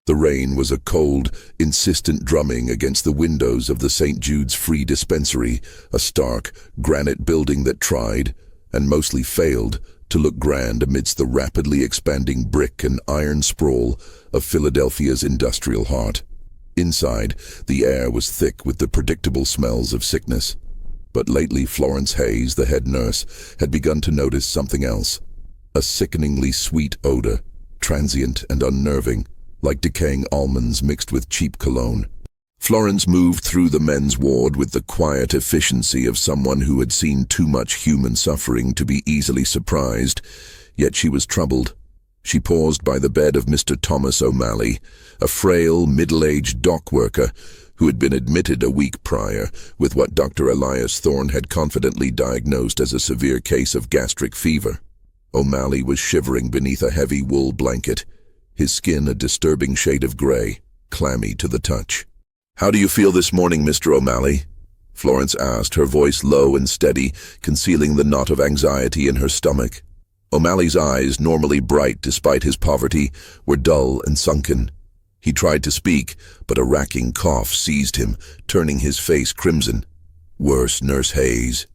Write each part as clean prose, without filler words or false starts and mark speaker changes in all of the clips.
Speaker 1: The rain was a cold, insistent drumming against the windows of the St. Jude's Free Dispensary, a stark, granite building that tried, and mostly failed, to look grand amidst the rapidly expanding brick and iron sprawl of Philadelphia's industrial heart. Inside, the air was thick with the predictable smells of sickness. But lately Florence Hayes, the head nurse, had begun to notice something else. A sickeningly sweet odor, transient and unnerving, like decaying almonds mixed with cheap cologne. Florence moved through the men's ward with the quiet efficiency of someone who had seen too much human suffering to be easily surprised, yet she was troubled. She paused by the bed of Mr. Thomas O'Malley, a frail, middle-aged dock worker who had been admitted a week prior with what Dr. Elias Thorne had confidently diagnosed as a severe case of gastric fever. O'Malley was shivering beneath a heavy wool blanket, his skin a disturbing shade of gray, clammy to the touch. "How do you feel this morning, Mr. O'Malley?" Florence asked, her voice low and steady, concealing the knot of anxiety in her stomach. O'Malley's eyes, normally bright despite his poverty, were dull and sunken. He tried to speak, but a racking cough seized him, turning his face crimson. "Worse, Nurse Hayes.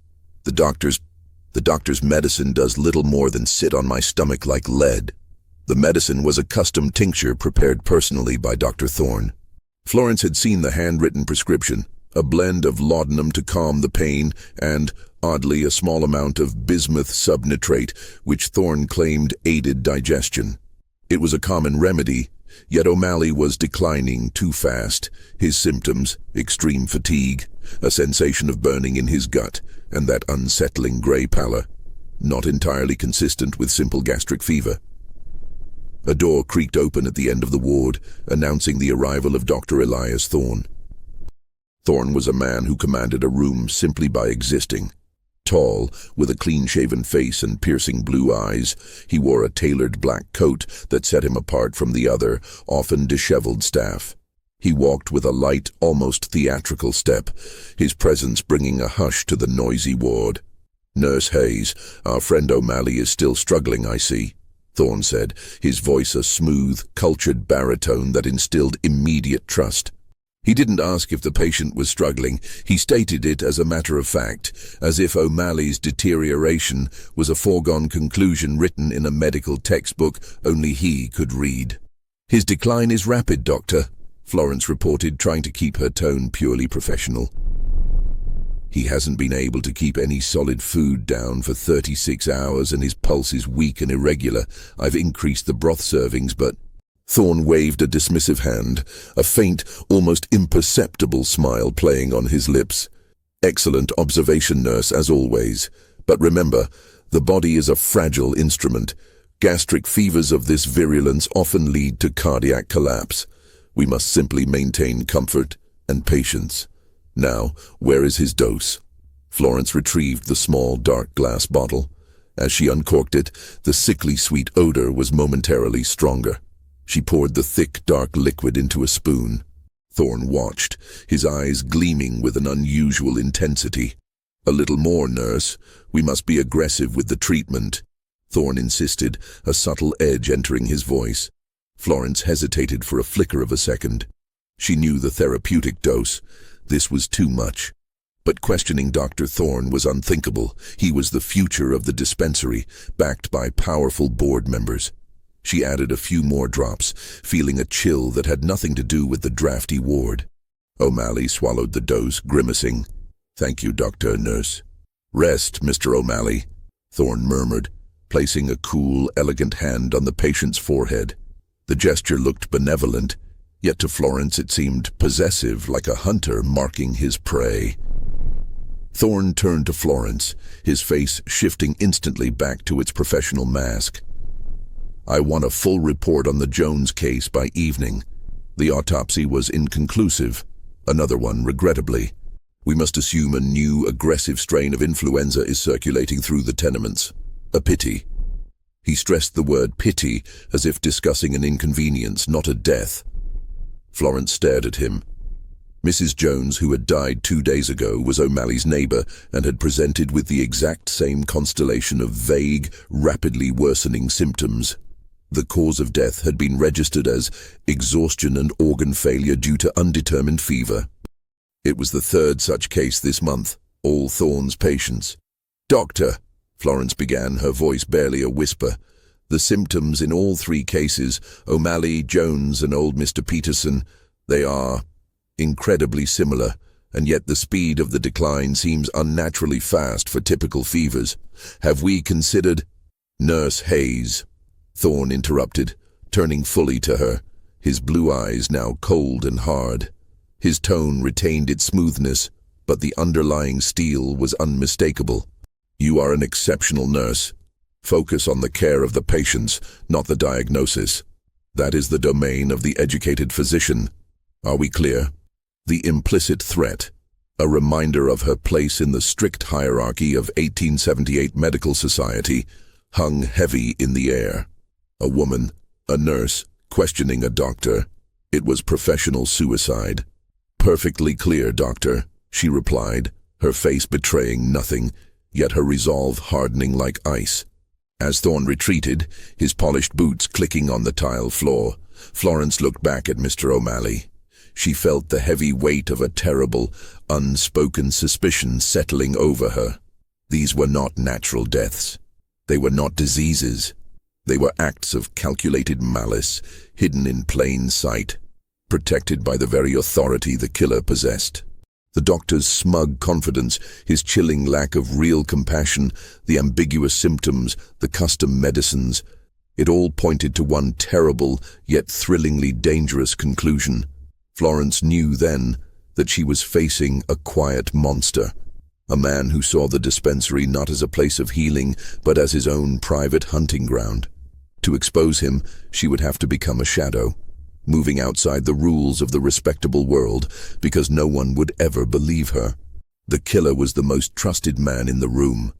Speaker 1: The doctor's medicine does little more than sit on my stomach like lead." The medicine was a custom tincture prepared personally by Dr. Thorne. Florence had seen the handwritten prescription, a blend of laudanum to calm the pain and, oddly, a small amount of bismuth subnitrate, which Thorne claimed aided digestion. It was a common remedy, yet O'Malley was declining too fast. His symptoms, extreme fatigue, a sensation of burning in his gut, and that unsettling gray pallor, not entirely consistent with simple gastric fever. A door creaked open at the end of the ward, announcing the arrival of Dr. Elias Thorne. Thorne was a man who commanded a room simply by existing. Tall, with a clean-shaven face and piercing blue eyes, he wore a tailored black coat that set him apart from the other, often disheveled staff. He walked with a light, almost theatrical step, his presence bringing a hush to the noisy ward. "Nurse Hayes, our friend O'Malley is still struggling, I see," Thorne said, his voice a smooth, cultured baritone that instilled immediate trust. He didn't ask if the patient was struggling, he stated it as a matter of fact, as if O'Malley's deterioration was a foregone conclusion written in a medical textbook only he could read. "His decline is rapid, Doctor," Florence reported, trying to keep her tone purely professional. "He hasn't been able to keep any solid food down for 36 hours and his pulse is weak and irregular. I've increased the broth servings, but—" Thorne waved a dismissive hand, a faint, almost imperceptible smile playing on his lips. "Excellent observation, nurse, as always. But remember, the body is a fragile instrument. Gastric fevers of this virulence often lead to cardiac collapse. We must simply maintain comfort and patience. Now, where is his dose?" Florence retrieved the small, dark glass bottle. As she uncorked it, the sickly sweet odor was momentarily stronger. She poured the thick, dark liquid into a spoon. Thorne watched, his eyes gleaming with an unusual intensity. "A little more, nurse. We must be aggressive with the treatment," Thorne insisted, a subtle edge entering his voice. Florence hesitated for a flicker of a second. She knew the therapeutic dose. This was too much. But questioning Dr. Thorne was unthinkable. He was the future of the dispensary, backed by powerful board members. She added a few more drops, feeling a chill that had nothing to do with the drafty ward. O'Malley swallowed the dose, grimacing. "Thank you, Dr. Nurse." "Rest, Mr. O'Malley," Thorne murmured, placing a cool, elegant hand on the patient's forehead. The gesture looked benevolent, yet to Florence it seemed possessive, like a hunter marking his prey. Thorne turned to Florence, his face shifting instantly back to its professional mask. "I want a full report on the Jones case by evening. The autopsy was inconclusive. Another one, regrettably. We must assume a new, aggressive strain of influenza is circulating through the tenements. A pity." He stressed the word pity as if discussing an inconvenience, not a death. Florence stared at him. Mrs. Jones, who had died 2 days ago, was O'Malley's neighbor and had presented with the exact same constellation of vague, rapidly worsening symptoms. The cause of death had been registered as exhaustion and organ failure due to undetermined fever. It was the third such case this month, all Thorne's patients. "Doctor," Florence began, her voice barely a whisper. "The symptoms in all three cases, O'Malley, Jones, and old Mr. Peterson, they are incredibly similar, and yet the speed of the decline seems unnaturally fast for typical fevers. Have we considered—" "Nurse Hayes," Thorne interrupted, turning fully to her, his blue eyes now cold and hard. His tone retained its smoothness, but the underlying steel was unmistakable. "You are an exceptional nurse. Focus on the care of the patients, not the diagnosis. That is the domain of the educated physician. Are we clear?" The implicit threat, a reminder of her place in the strict hierarchy of 1878 medical society, hung heavy in the air. A woman, a nurse, questioning a doctor. It was professional suicide. "Perfectly clear, doctor," she replied, her face betraying nothing, yet her resolve hardening like ice. As Thorne retreated, his polished boots clicking on the tile floor, Florence looked back at Mr. O'Malley. She felt the heavy weight of a terrible, unspoken suspicion settling over her. These were not natural deaths. They were not diseases. They were acts of calculated malice, hidden in plain sight, protected by the very authority the killer possessed. The doctor's smug confidence, his chilling lack of real compassion, the ambiguous symptoms, the custom medicines, it all pointed to one terrible, yet thrillingly dangerous conclusion. Florence knew then that she was facing a quiet monster, a man who saw the dispensary not as a place of healing, but as his own private hunting ground. To expose him, she would have to become a shadow, moving outside the rules of the respectable world, because no one would ever believe her. The killer was the most trusted man in the room.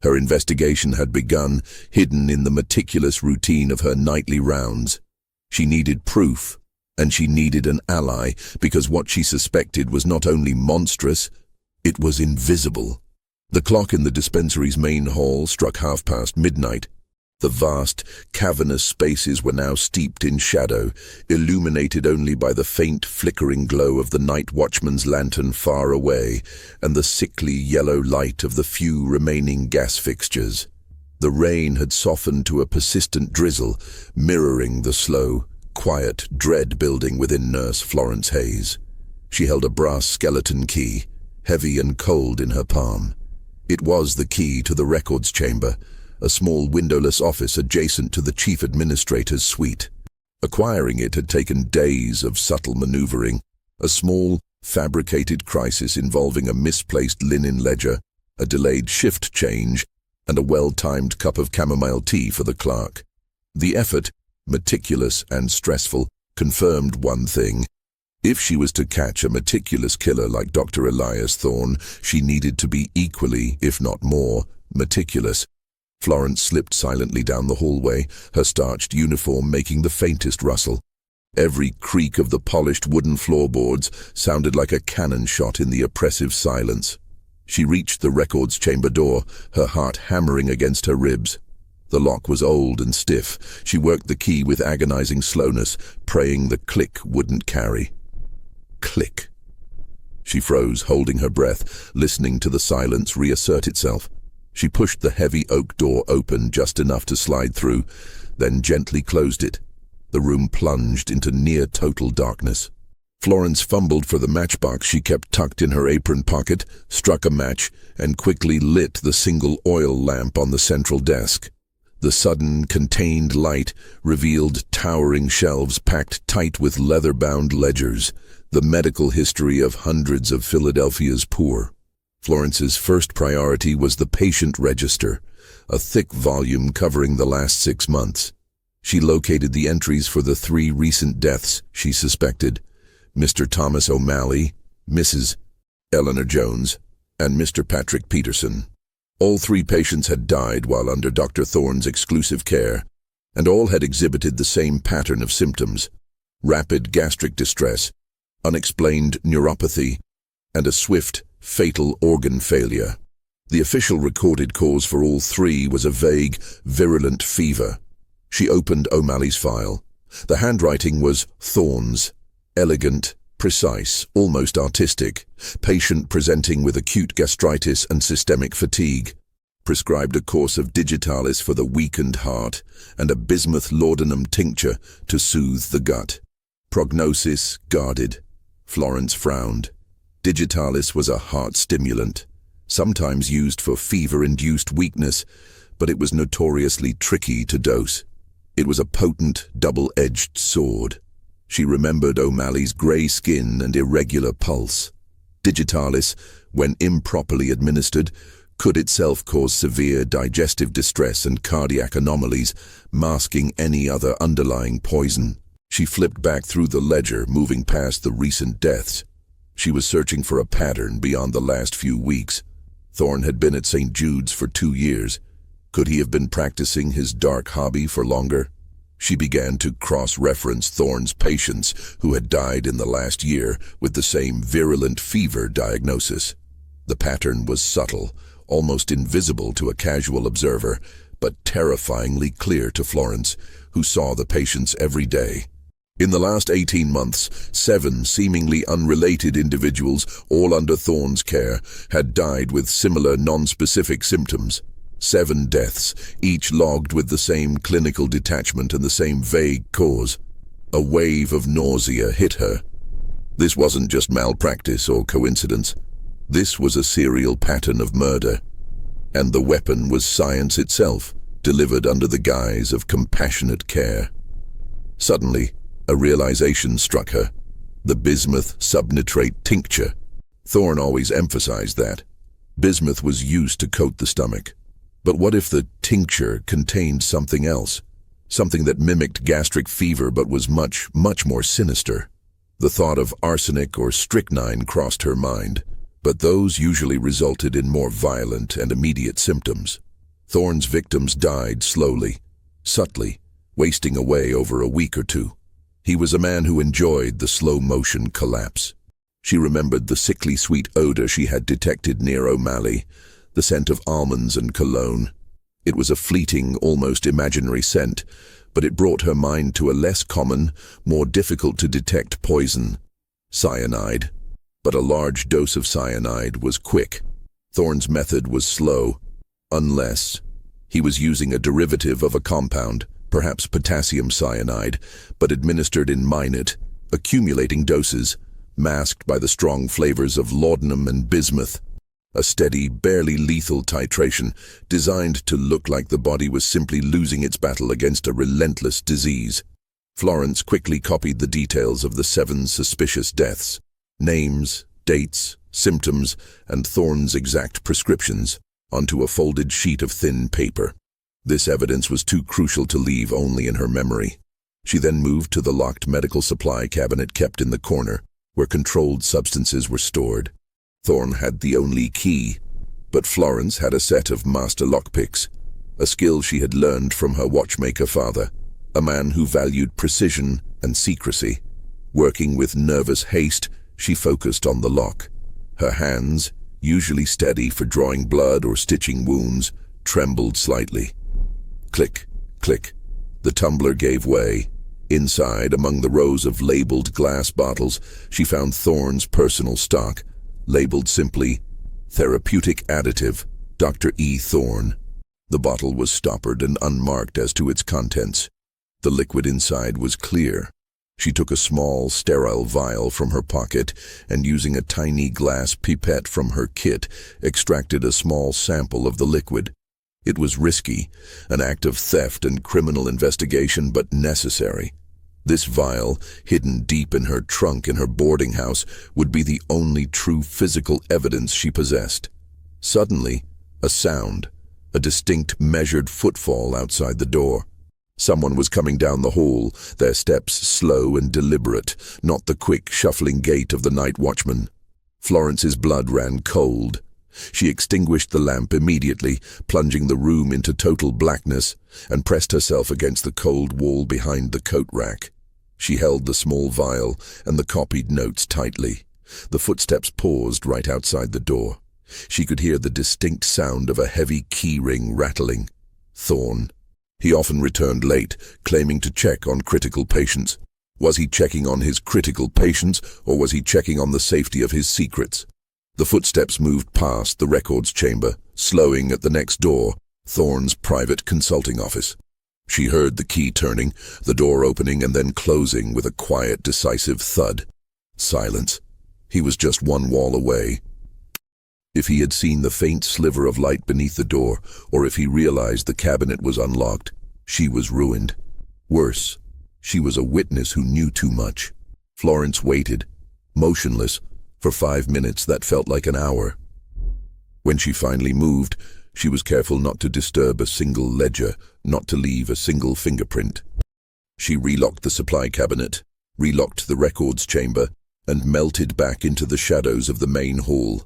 Speaker 1: Her investigation had begun, hidden in the meticulous routine of her nightly rounds. She needed proof, and she needed an ally, because what she suspected was not only monstrous, it was invisible. The clock in the dispensary's main hall struck midnight. The vast, cavernous spaces were now steeped in shadow, illuminated only by the faint, flickering glow of the night watchman's lantern far away, and the sickly yellow light of the few remaining gas fixtures. The rain had softened to a persistent drizzle, mirroring the slow, quiet dread building within Nurse Florence Hayes. She held a brass skeleton key, heavy and cold in her palm. It was the key to the records chamber, a small windowless office adjacent to the chief administrator's suite. Acquiring it had taken days of subtle maneuvering, a small, fabricated crisis involving a misplaced linen ledger, a delayed shift change, and a well-timed cup of chamomile tea for the clerk. The effort, meticulous and stressful, confirmed one thing. If she was to catch a meticulous killer like Dr. Elias Thorne, she needed to be equally, if not more, meticulous. Florence slipped silently down the hallway, her starched uniform making the faintest rustle. Every creak of the polished wooden floorboards sounded like a cannon shot in the oppressive silence. She reached the records chamber door, her heart hammering against her ribs. The lock was old and stiff. She worked the key with agonizing slowness, praying the click wouldn't carry. Click. She froze, holding her breath, listening to the silence reassert itself. She pushed the heavy oak door open just enough to slide through, then gently closed it. The room plunged into near-total darkness. Florence fumbled for the matchbox she kept tucked in her apron pocket, struck a match, and quickly lit the single oil lamp on the central desk. The sudden, contained light revealed towering shelves packed tight with leather-bound ledgers, the medical history of hundreds of Philadelphia's poor. Florence's first priority was the patient register, a thick volume covering the last 6 months. She located the entries for the 3 recent deaths she suspected: Mr. Thomas O'Malley, Mrs. Eleanor Jones, and Mr. Patrick Peterson. All 3 patients had died while under Dr. Thorne's exclusive care, and all had exhibited the same pattern of symptoms: rapid gastric distress, unexplained neuropathy, and a swift, fatal organ failure. The official recorded cause for all 3 was a vague, virulent fever. She opened O'Malley's file. The handwriting was Thorne's. Elegant, precise, almost artistic. Patient presenting with acute gastritis and systemic fatigue. Prescribed a course of digitalis for the weakened heart and a bismuth laudanum tincture to soothe the gut. Prognosis guarded. Florence frowned. Digitalis was a heart stimulant, sometimes used for fever-induced weakness, but it was notoriously tricky to dose. It was a potent, double-edged sword. She remembered O'Malley's grey skin and irregular pulse. Digitalis, when improperly administered, could itself cause severe digestive distress and cardiac anomalies, masking any other underlying poison. She flipped back through the ledger, moving past the recent deaths. She was searching for a pattern beyond the last few weeks. Thorne had been at St. Jude's for 2 years. Could he have been practicing his dark hobby for longer? She began to cross-reference Thorne's patients who had died in the last year with the same virulent fever diagnosis. The pattern was subtle, almost invisible to a casual observer, but terrifyingly clear to Florence, who saw the patients every day. In the last 18 months, 7 seemingly unrelated individuals, all under Thorne's care, had died with similar non-specific symptoms. 7 deaths, each logged with the same clinical detachment and the same vague cause. A wave of nausea hit her. This wasn't just malpractice or coincidence. This was a serial pattern of murder. And the weapon was science itself, delivered under the guise of compassionate care. Suddenly, a realization struck her. The bismuth subnitrate tincture. Thorne always emphasized that. Bismuth was used to coat the stomach. But what if the tincture contained something else? Something that mimicked gastric fever but was much, much more sinister. The thought of arsenic or strychnine crossed her mind, but those usually resulted in more violent and immediate symptoms. Thorne's victims died slowly, subtly, wasting away over a week or 2. He was a man who enjoyed the slow-motion collapse. She remembered the sickly sweet odor she had detected near O'Malley, the scent of almonds and cologne. It was a fleeting, almost imaginary scent, but it brought her mind to a less common, more difficult to detect poison: cyanide. But a large dose of cyanide was quick. Thorne's method was slow, unless he was using a derivative of a compound, perhaps potassium cyanide, but administered in minute, accumulating doses, masked by the strong flavors of laudanum and bismuth. A steady, barely lethal titration, designed to look like the body was simply losing its battle against a relentless disease. Florence quickly copied the details of the 7 suspicious deaths. Names, dates, symptoms, and Thorne's exact prescriptions onto a folded sheet of thin paper. This evidence was too crucial to leave only in her memory. She then moved to the locked medical supply cabinet kept in the corner, where controlled substances were stored. Thorne had the only key, but Florence had a set of master lockpicks, a skill she had learned from her watchmaker father, a man who valued precision and secrecy. Working with nervous haste, she focused on the lock. Her hands, usually steady for drawing blood or stitching wounds, trembled slightly. Click, click. The tumbler gave way. Inside, among the rows of labeled glass bottles, she found Thorne's personal stock, labeled simply, Therapeutic Additive, Dr. E. Thorne. The bottle was stoppered and unmarked as to its contents. The liquid inside was clear. She took a small, sterile vial from her pocket and, using a tiny glass pipette from her kit, extracted a small sample of the liquid. It was risky, an act of theft and criminal investigation, but necessary. This vial, hidden deep in her trunk in her boarding house, would be the only true physical evidence she possessed. Suddenly, a sound, a distinct measured footfall outside the door. Someone was coming down the hall, their steps slow and deliberate, not the quick, shuffling gait of the night watchman. Florence's blood ran cold. She extinguished the lamp immediately, plunging the room into total blackness, and pressed herself against the cold wall behind the coat rack. She held the small vial and the copied notes tightly. The footsteps paused right outside the door. She could hear the distinct sound of a heavy key ring rattling. Thorne. He often returned late, claiming to check on critical patients. Was he checking on his critical patients, or was he checking on the safety of his secrets? The footsteps moved past the records chamber, slowing at the next door, Thorne's private consulting office. She heard the key turning, the door opening and then closing with a quiet, decisive thud. Silence. He was just one wall away. If he had seen the faint sliver of light beneath the door, or if he realized the cabinet was unlocked, she was ruined. Worse, she was a witness who knew too much. Florence waited, motionless, for 5 minutes that felt like an hour. When she finally moved, she was careful not to disturb a single ledger, not to leave a single fingerprint. She relocked the supply cabinet, relocked the records chamber, and melted back into the shadows of the main hall,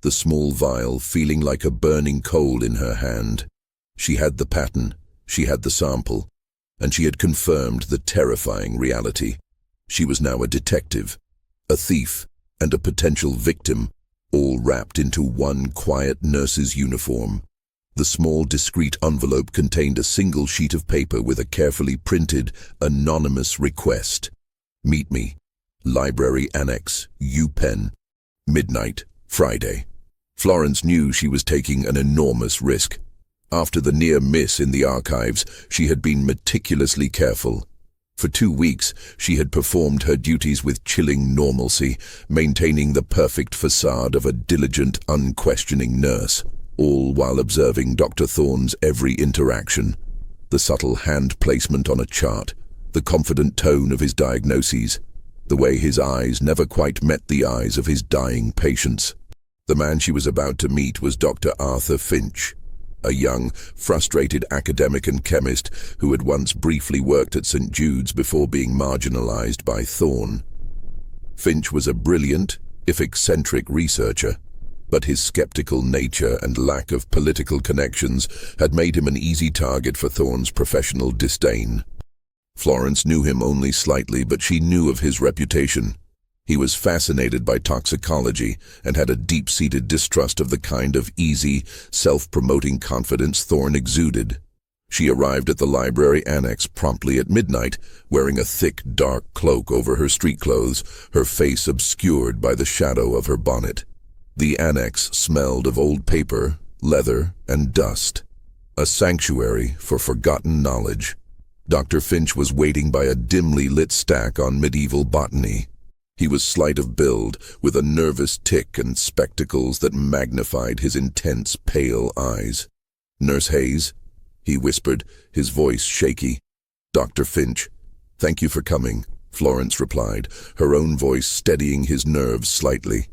Speaker 1: the small vial feeling like a burning coal in her hand. She had the pattern, she had the sample, and she had confirmed the terrifying reality. She was now a detective, a thief, and a potential victim, all wrapped into one quiet nurse's uniform. The small, discreet envelope contained a single sheet of paper with a carefully printed, anonymous request. Meet me. Library Annex, UPenn. Midnight, Friday. Florence knew she was taking an enormous risk. After the near miss in the archives, she had been meticulously careful. For 2 weeks, she had performed her duties with chilling normalcy, maintaining the perfect facade of a diligent, unquestioning nurse, all while observing Dr. Thorne's every interaction. The subtle hand placement on a chart, the confident tone of his diagnoses, the way his eyes never quite met the eyes of his dying patients. The man she was about to meet was Dr. Arthur Finch, a young, frustrated academic and chemist who had once briefly worked at St. Jude's before being marginalized by Thorne. Finch was a brilliant, if eccentric researcher, but his skeptical nature and lack of political connections had made him an easy target for Thorne's professional disdain. Florence knew him only slightly, but she knew of his reputation. He was fascinated by toxicology and had a deep-seated distrust of the kind of easy, self-promoting confidence Thorne exuded. She arrived at the library annex promptly at midnight, wearing a thick, dark cloak over her street clothes, her face obscured by the shadow of her bonnet. The annex smelled of old paper, leather, and dust. A sanctuary for forgotten knowledge. Dr. Finch was waiting by a dimly lit stack on medieval botany. He was slight of build, with a nervous tic and spectacles that magnified his intense, pale eyes. "Nurse Hayes?" he whispered, his voice shaky. "Dr. Finch. Thank you for coming," Florence replied, her own voice steadying his nerves slightly.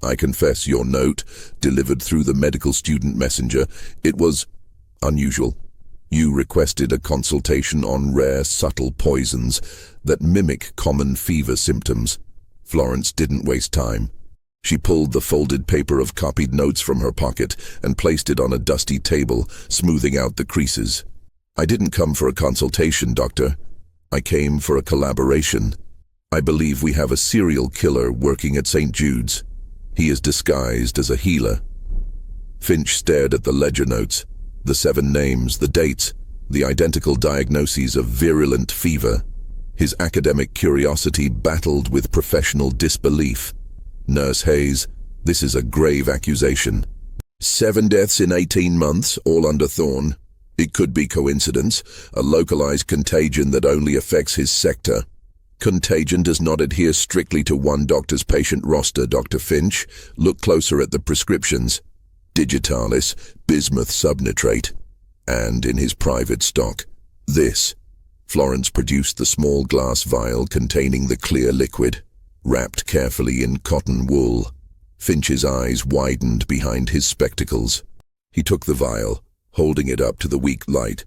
Speaker 1: "I confess your note, delivered through the medical student messenger, it was unusual. You requested a consultation on rare, subtle poisons that mimic common fever symptoms." Florence didn't waste time. She pulled the folded paper of copied notes from her pocket and placed it on a dusty table, smoothing out the creases. "I didn't come for a consultation, Doctor. I came for a collaboration. I believe we have a serial killer working at St. Jude's. He is disguised as a healer." Finch stared at the ledger notes, the 7 names, the dates, the identical diagnoses of virulent fever. His academic curiosity battled with professional disbelief. "Nurse Hayes, this is a grave accusation. 7 deaths in 18 months, all under Thorne. It could be coincidence, a localized contagion that only affects his sector. Contagion does not adhere strictly to one doctor's patient roster, Dr. Finch. Look closer at the prescriptions. Digitalis, bismuth subnitrate. And in his private stock, this." Florence produced the small glass vial containing the clear liquid, wrapped carefully in cotton wool. Finch's eyes widened behind his spectacles. He took the vial, holding it up to the weak light.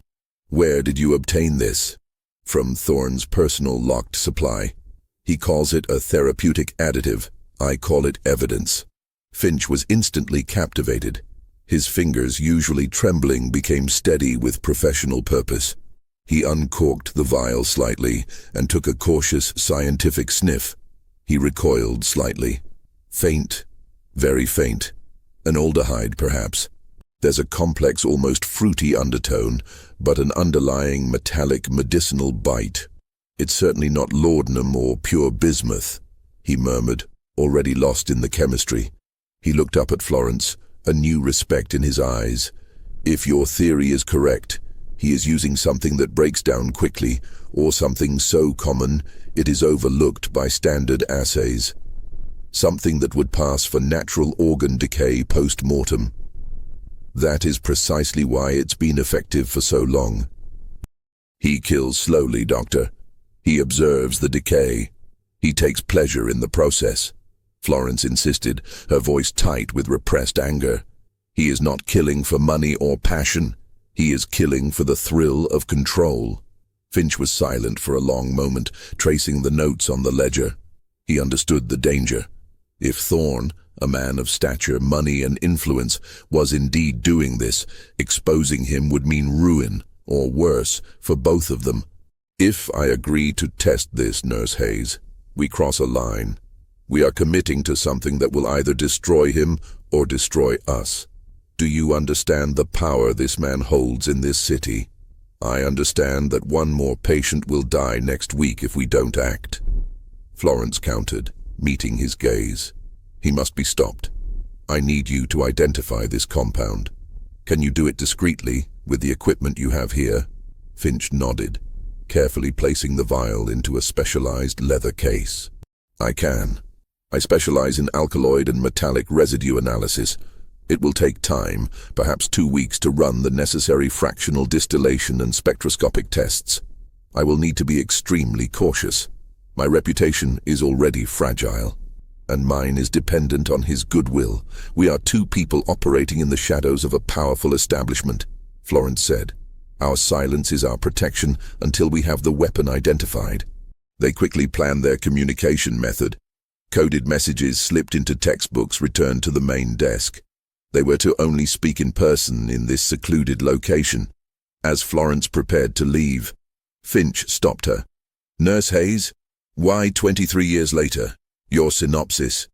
Speaker 1: "Where did you obtain this?" "From Thorne's personal locked supply. He calls it a therapeutic additive. I call it evidence." Finch was instantly captivated. His fingers, usually trembling, became steady with professional purpose. He uncorked the vial slightly and took a cautious, scientific sniff. He recoiled slightly. Faint, very faint. An aldehyde, perhaps. There's a complex, almost fruity undertone, but an underlying metallic medicinal bite. It's certainly not laudanum or pure bismuth, he murmured, already lost in the chemistry. He looked up at Florence, a new respect in his eyes. If your theory is correct, he is using something that breaks down quickly, or something so common it is overlooked by standard assays. Something that would pass for natural organ decay post-mortem. That is precisely why it's been effective for so long. He kills slowly, Doctor. He observes the decay. He takes pleasure in the process. Florence insisted, her voice tight with repressed anger. He is not killing for money or passion. He is killing for the thrill of control. Finch was silent for a long moment, tracing the notes on the ledger. He understood the danger. If Thorne, a man of stature, money, and influence, was indeed doing this, exposing him would mean ruin, or worse, for both of them. If I agree to test this, Nurse Hayes, we cross a line. We are committing to something that will either destroy him or destroy us. Do you understand the power this man holds in this city? I understand that one more patient will die next week if we don't act. Florence countered, meeting his gaze. He must be stopped. I need you to identify this compound. Can you do it discreetly, with the equipment you have here? Finch nodded, carefully placing the vial into a specialized leather case. I can. I specialize in alkaloid and metallic residue analysis. It will take time, perhaps 2 weeks, to run the necessary fractional distillation and spectroscopic tests. I will need to be extremely cautious. My reputation is already fragile, and mine is dependent on his goodwill. We are 2 people operating in the shadows of a powerful establishment, Florence said. Our silence is our protection until we have the weapon identified. They quickly planned their communication method. Coded messages slipped into textbooks returned to the main desk. They were to only speak in person in this secluded location. As Florence prepared to leave, Finch stopped her. Nurse Hayes, why 23 years later? Your synopsis.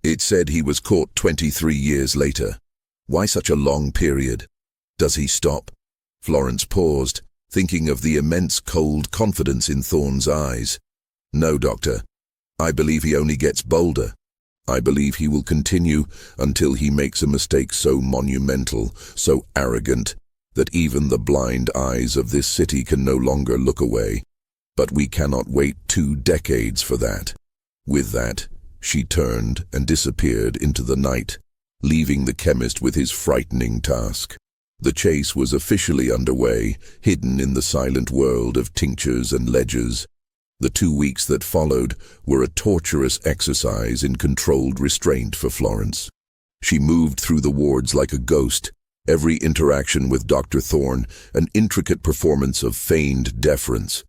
Speaker 1: It said he was caught 23 years later. Why such a long period? Does he stop? Florence paused, thinking of the immense cold confidence in Thorne's eyes. No, Doctor. I believe he only gets bolder. I believe he will continue until he makes a mistake so monumental, so arrogant, that even the blind eyes of this city can no longer look away. But we cannot wait 2 decades for that. With that, she turned and disappeared into the night, leaving the chemist with his frightening task. The chase was officially underway, hidden in the silent world of tinctures and ledgers. The 2 weeks that followed were a torturous exercise in controlled restraint for Florence. She moved through the wards like a ghost, every interaction with Dr. Thorne an intricate performance of feigned deference.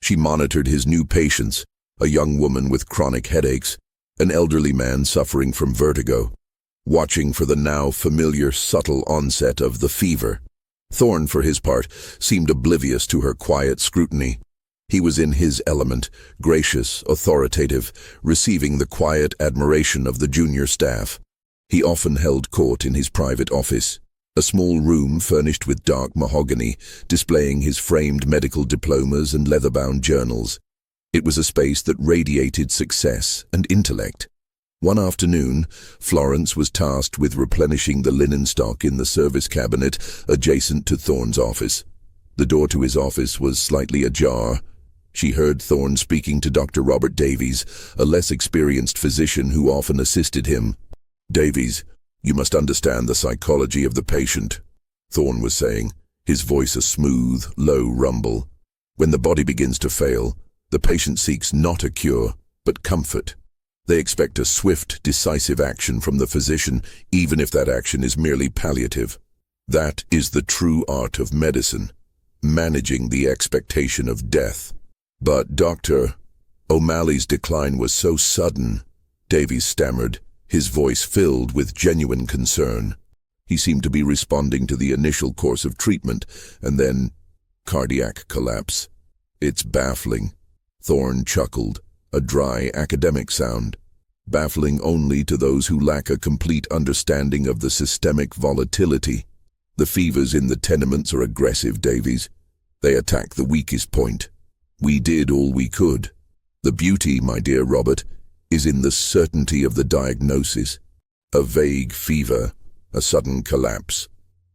Speaker 1: She monitored his new patients, a young woman with chronic headaches, an elderly man suffering from vertigo, watching for the now familiar subtle onset of the fever. Thorne, for his part, seemed oblivious to her quiet scrutiny. He was in his element, gracious, authoritative, receiving the quiet admiration of the junior staff. He often held court in his private office, a small room furnished with dark mahogany, displaying his framed medical diplomas and leather-bound journals. It was a space that radiated success and intellect. One afternoon, Florence was tasked with replenishing the linen stock in the service cabinet adjacent to Thorne's office. The door to his office was slightly ajar. She heard Thorne speaking to Dr. Robert Davies, a less experienced physician who often assisted him. Davies, you must understand the psychology of the patient, Thorne was saying, his voice a smooth, low rumble. When the body begins to fail, the patient seeks not a cure, but comfort. They expect a swift, decisive action from the physician, even if that action is merely palliative. That is the true art of medicine, managing the expectation of death. But Dr. O'Malley's decline was so sudden, Davies stammered, his voice filled with genuine concern. He seemed to be responding to the initial course of treatment, and then cardiac collapse. It's baffling. Thorne chuckled, a dry academic sound. Baffling only to those who lack a complete understanding of the systemic volatility. The fevers in the tenements are aggressive, Davies. They attack the weakest point. We did all we could. The beauty, my dear Robert, is in the certainty of the diagnosis. A vague fever, a sudden collapse.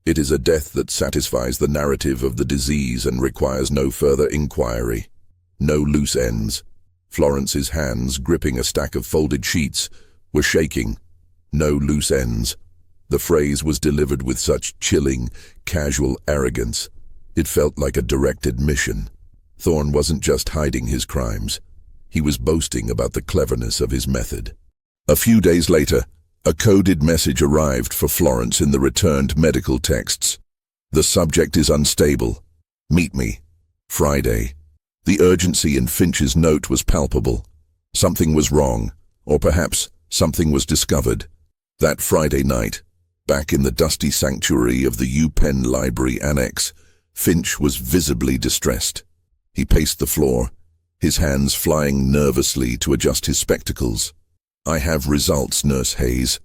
Speaker 1: It is a death that satisfies the narrative of the disease and requires no further inquiry. No loose ends. Florence's hands, gripping a stack of folded sheets, were shaking. No loose ends. The phrase was delivered with such chilling, casual arrogance. It felt like a direct admission. Thorne wasn't just hiding his crimes. He was boasting about the cleverness of his method. A few days later, a coded message arrived for Florence in the returned medical texts. The subject is unstable. Meet me. Friday. The urgency in Finch's note was palpable. Something was wrong, or perhaps something was discovered. That Friday night, back in the dusty sanctuary of the UPenn Library Annex, Finch was visibly distressed. He paced the floor, his hands flying nervously to adjust his spectacles. I have results, Nurse Hayes,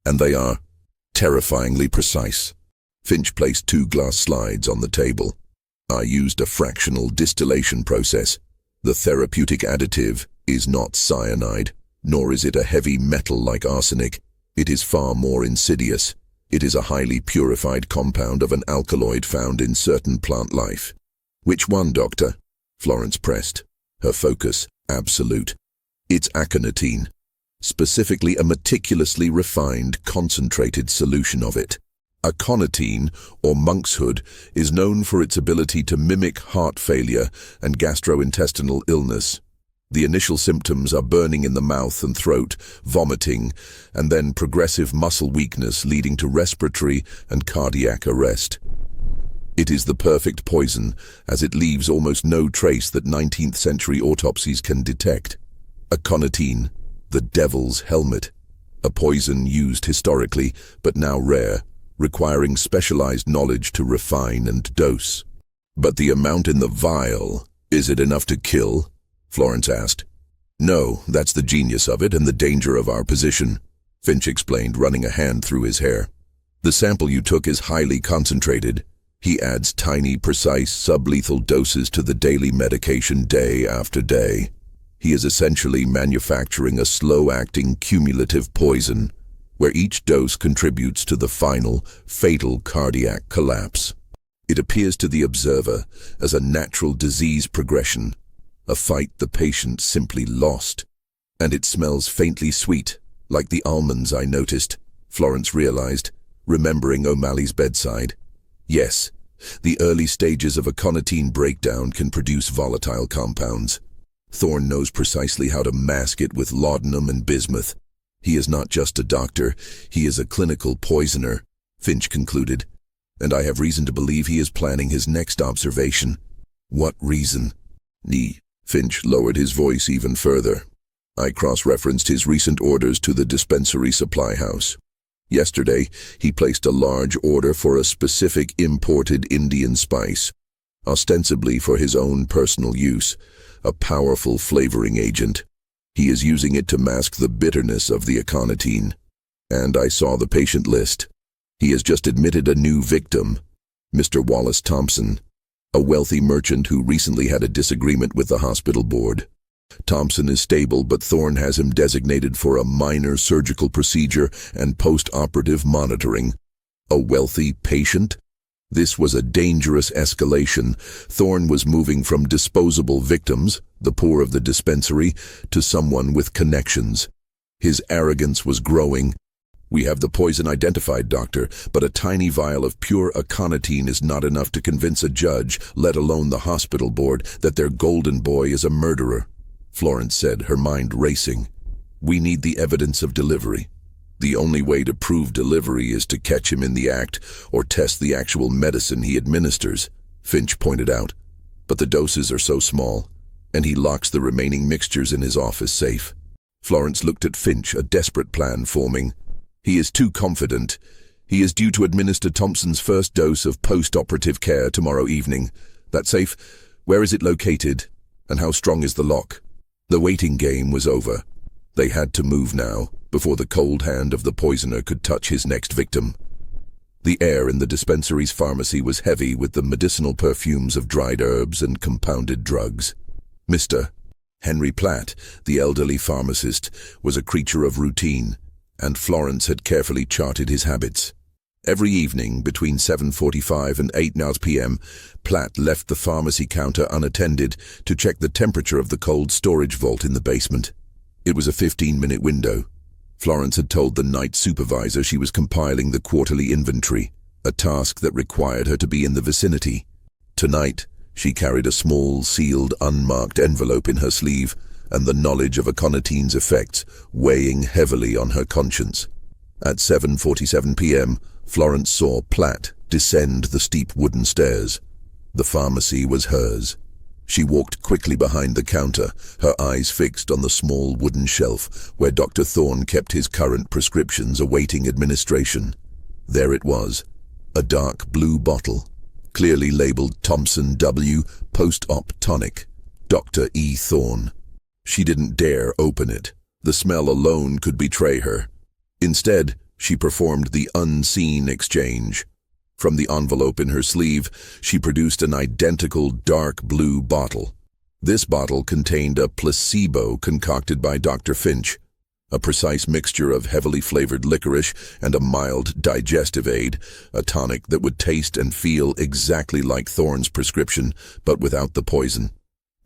Speaker 1: and they are terrifyingly precise. Finch placed 2 glass slides on the table. I used a fractional distillation process. The therapeutic additive is not cyanide, nor is it a heavy metal like arsenic. It is far more insidious. It is a highly purified compound of an alkaloid found in certain plant life. Which one, Doctor? Florence pressed, her focus absolute. It's aconitine. Specifically a meticulously refined, concentrated solution of it. Aconitine, or monkshood, is known for its ability to mimic heart failure and gastrointestinal illness. The initial symptoms are burning in the mouth and throat, vomiting, and then progressive muscle weakness leading to respiratory and cardiac arrest. It is the perfect poison, as it leaves almost no trace that 19th century autopsies can detect. Aconitine, the devil's helmet, a poison used historically, but now rare, requiring specialized knowledge to refine and dose. But the amount in the vial, is it enough to kill? Florence asked. No, that's the genius of it and the danger of our position, Finch explained, running a hand through his hair. The sample you took is highly concentrated. He adds tiny, precise, sublethal doses to the daily medication day after day. He is essentially manufacturing a slow-acting cumulative poison, where each dose contributes to the final, fatal cardiac collapse. It appears to the observer as a natural disease progression, a fight the patient simply lost. And it smells faintly sweet, like the almonds I noticed, Florence realized, remembering O'Malley's bedside. Yes, the early stages of aconitine breakdown can produce volatile compounds. Thorne knows precisely how to mask it with laudanum and bismuth. He is not just a doctor, he is a clinical poisoner, Finch concluded, and I have reason to believe he is planning his next observation. What reason? Finch lowered his voice even further. I cross-referenced his recent orders to the dispensary supply house. Yesterday, he placed a large order for a specific imported Indian spice, ostensibly for his own personal use, a powerful flavoring agent. He is using it to mask the bitterness of the aconitine. And I saw the patient list. He has just admitted a new victim, Mr. Wallace Thompson, a wealthy merchant who recently had a disagreement with the hospital board. Thompson is stable, but Thorne has him designated for a minor surgical procedure and post-operative monitoring. A wealthy patient? This was a dangerous escalation. Thorne was moving from disposable victims, the poor of the dispensary, to someone with connections. His arrogance was growing. We have the poison identified, Doctor, but a tiny vial of pure aconitine is not enough to convince a judge, let alone the hospital board, that their golden boy is a murderer, Florence said, her mind racing. We need the evidence of delivery. The only way to prove delivery is to catch him in the act or test the actual medicine he administers, Finch pointed out. But the doses are so small, and he locks the remaining mixtures in his office safe. Florence looked at Finch, a desperate plan forming. He is too confident. He is due to administer Thompson's first dose of post-operative care tomorrow evening. That safe? Where is it located? And how strong is the lock? The waiting game was over. They had to move now, before the cold hand of the poisoner could touch his next victim. The air in the dispensary's pharmacy was heavy with the medicinal perfumes of dried herbs and compounded drugs. Mr. Henry Platt, the elderly pharmacist, was a creature of routine, and Florence had carefully charted his habits. Every evening, between 7:45 and 8 p.m., Platt left the pharmacy counter unattended to check the temperature of the cold storage vault in the basement. It was a 15-minute window. Florence had told the night supervisor she was compiling the quarterly inventory, a task that required her to be in the vicinity. Tonight, she carried a small, sealed, unmarked envelope in her sleeve, and the knowledge of aconitine's effects weighing heavily on her conscience. At 7:47 p.m., Florence saw Platt descend the steep wooden stairs. The pharmacy was hers. She walked quickly behind the counter, her eyes fixed on the small wooden shelf where Dr. Thorne kept his current prescriptions awaiting administration. There it was, a dark blue bottle, clearly labeled Thompson W. Post-Op Tonic, Dr. E. Thorne. She didn't dare open it. The smell alone could betray her. Instead, she performed the unseen exchange. From the envelope in her sleeve, she produced an identical dark blue bottle. This bottle contained a placebo concocted by Dr. Finch, a precise mixture of heavily flavored licorice and a mild digestive aid, a tonic that would taste and feel exactly like Thorne's prescription, but without the poison.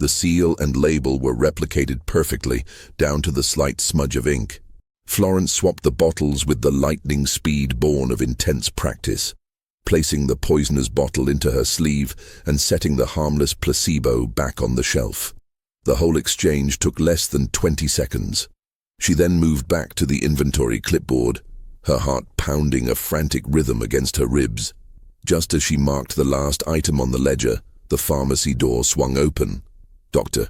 Speaker 1: The seal and label were replicated perfectly, down to the slight smudge of ink. Florence swapped the bottles with the lightning speed born of intense practice, placing the poisoner's bottle into her sleeve and setting the harmless placebo back on the shelf. The whole exchange took less than 20 seconds. She then moved back to the inventory clipboard, her heart pounding a frantic rhythm against her ribs. Just as she marked the last item on the ledger, the pharmacy door swung open. Dr.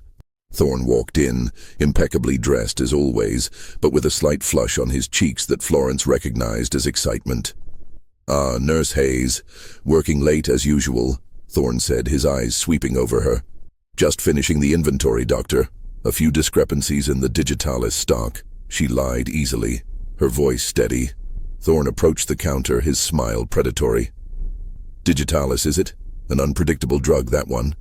Speaker 1: Thorne walked in, impeccably dressed as always, but with a slight flush on his cheeks that Florence recognized as excitement. "Ah, Nurse Hayes, working late as usual," Thorne said, his eyes sweeping over her. "Just finishing the inventory, Doctor. A few discrepancies in the Digitalis stock," she lied easily, her voice steady. Thorne approached the counter, his smile predatory. "Digitalis, is it? An unpredictable drug, that one.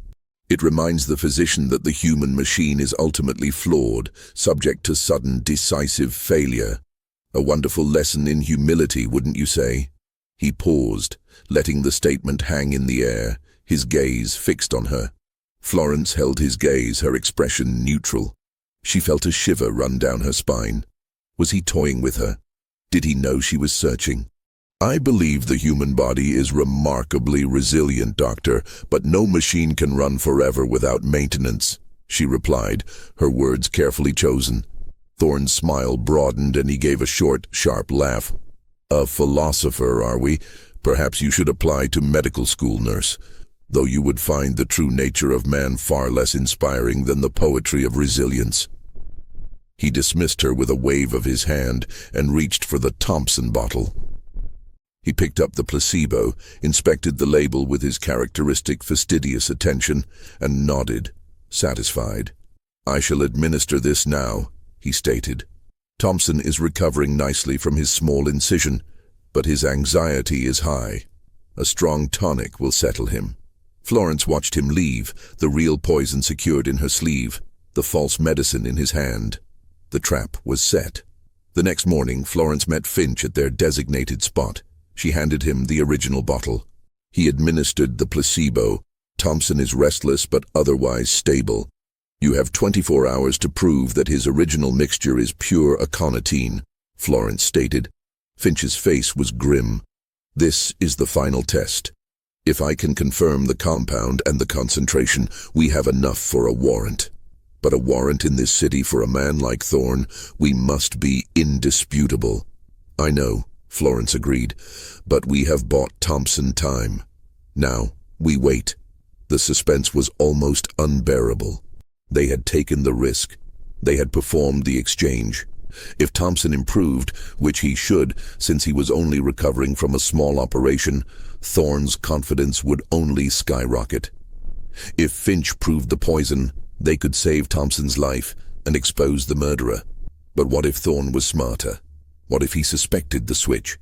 Speaker 1: It reminds the physician that the human machine is ultimately flawed, subject to sudden, decisive failure. A wonderful lesson in humility, wouldn't you say?" He paused, letting the statement hang in the air, his gaze fixed on her. Florence held his gaze, her expression neutral. She felt a shiver run down her spine. Was he toying with her? Did he know she was searching? "I believe the human body is remarkably resilient, Doctor, but no machine can run forever without maintenance," she replied, her words carefully chosen. Thorne's smile broadened and he gave a short, sharp laugh. "A philosopher, are we? Perhaps you should apply to medical school, nurse, though you would find the true nature of man far less inspiring than the poetry of resilience." He dismissed her with a wave of his hand and reached for the Thompson bottle. He picked up the placebo, inspected the label with his characteristic fastidious attention, and nodded, satisfied. "I shall administer this now," he stated. "Thompson is recovering nicely from his small incision, but his anxiety is high. A strong tonic will settle him." Florence watched him leave, the real poison secured in her sleeve, the false medicine in his hand. The trap was set. The next morning, Florence met Finch at their designated spot. She handed him the original bottle. He administered the placebo. "Thompson is restless but otherwise stable. You have 24 hours to prove that his original mixture is pure aconitine," Florence stated. Finch's face was grim. "This is the final test. If I can confirm the compound and the concentration, we have enough for a warrant. But a warrant in this city for a man like Thorne, we must be indisputable." "I know," Florence agreed, "but we have bought Thompson time. Now, we wait." The suspense was almost unbearable. They had taken the risk. They had performed the exchange. If Thompson improved, which he should, since he was only recovering from a small operation, Thorne's confidence would only skyrocket. If Finch proved the poison, they could save Thompson's life and expose the murderer. But what if Thorne was smarter? What if he suspected the switch?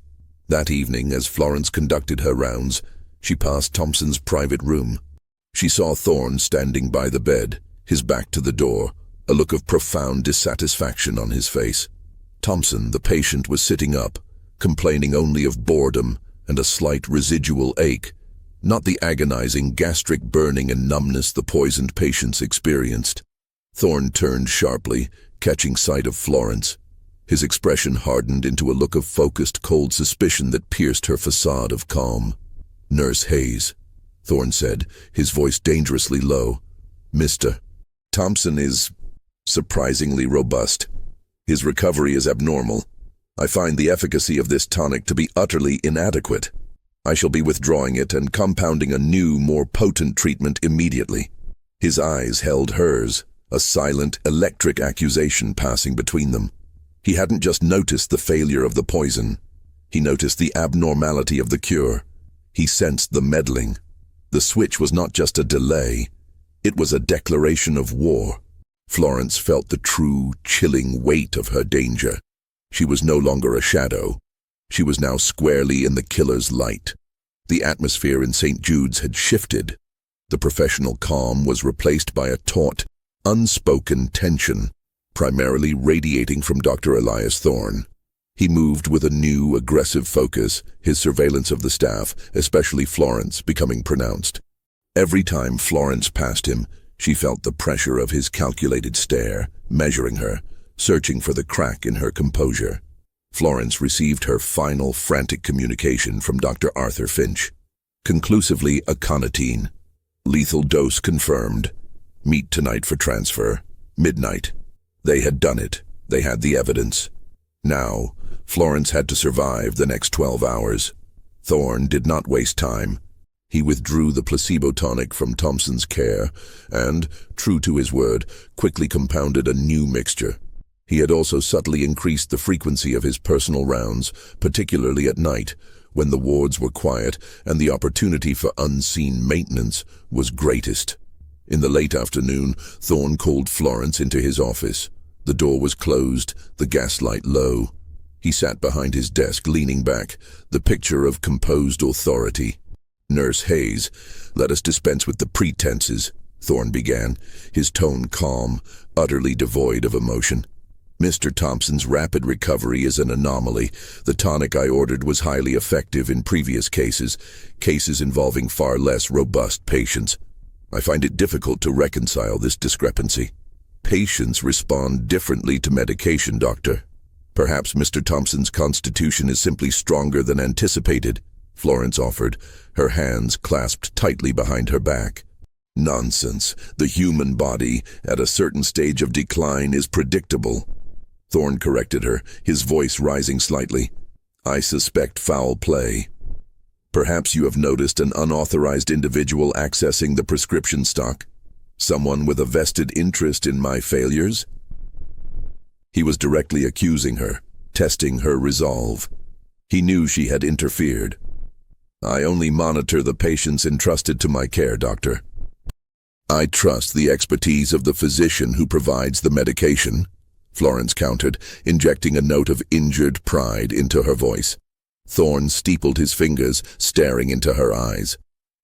Speaker 1: That evening, as Florence conducted her rounds, she passed Thompson's private room. She saw Thorne standing by the bed, his back to the door, a look of profound dissatisfaction on his face. Thompson, the patient, was sitting up, complaining only of boredom and a slight residual ache, not the agonizing gastric burning and numbness the poisoned patients experienced. Thorne turned sharply, catching sight of Florence. His expression hardened into a look of focused, cold suspicion that pierced her facade of calm. "Nurse Hayes," Thorne said, his voice dangerously low. "Mr. Thompson is surprisingly robust. His recovery is abnormal. I find the efficacy of this tonic to be utterly inadequate. I shall be withdrawing it and compounding a new, more potent treatment immediately." His eyes held hers, a silent, electric accusation passing between them. He hadn't just noticed the failure of the poison. He noticed the abnormality of the cure. He sensed the meddling. The switch was not just a delay. It was a declaration of war. Florence felt the true, chilling weight of her danger. She was no longer a shadow. She was now squarely in the killer's light. The atmosphere in St. Jude's had shifted. The professional calm was replaced by a taut, unspoken tension, primarily radiating from Dr. Elias Thorne. He moved with a new, aggressive focus, his surveillance of the staff, especially Florence, becoming pronounced. Every time Florence passed him, she felt the pressure of his calculated stare, measuring her, searching for the crack in her composure. Florence received her final frantic communication from Dr. Arthur Finch. Conclusively aconitine. Lethal dose confirmed. Meet tonight for transfer. Midnight. They had done it. They had the evidence. Now, Florence had to survive the next 12 hours. Thorne did not waste time. He withdrew the placebo tonic from Thompson's care and, true to his word, quickly compounded a new mixture. He had also subtly increased the frequency of his personal rounds, particularly at night, when the wards were quiet and the opportunity for unseen maintenance was greatest. In the late afternoon, Thorne called Florence into his office. The door was closed, the gaslight low. He sat behind his desk, leaning back, the picture of composed authority. "Nurse Hayes, let us dispense with the pretenses," Thorne began, his tone calm, utterly devoid of emotion. "Mr. Thompson's rapid recovery is an anomaly. The tonic I ordered was highly effective in previous cases involving far less robust patients. I find it difficult to reconcile this discrepancy. Patients respond differently to medication, doctor. Perhaps Mr. Thompson's constitution is simply stronger than anticipated," Florence offered, her hands clasped tightly behind her back. "Nonsense. The human body, at a certain stage of decline, is predictable," Thorne corrected her, his voice rising slightly. "I suspect foul play. Perhaps you have noticed an unauthorized individual accessing the prescription stock. Someone with a vested interest in my failures?" He was directly accusing her, testing her resolve. He knew she had interfered. "I only monitor the patients entrusted to my care, doctor. I trust the expertise of the physician who provides the medication," Florence countered, injecting a note of injured pride into her voice. Thorne steepled his fingers, staring into her eyes.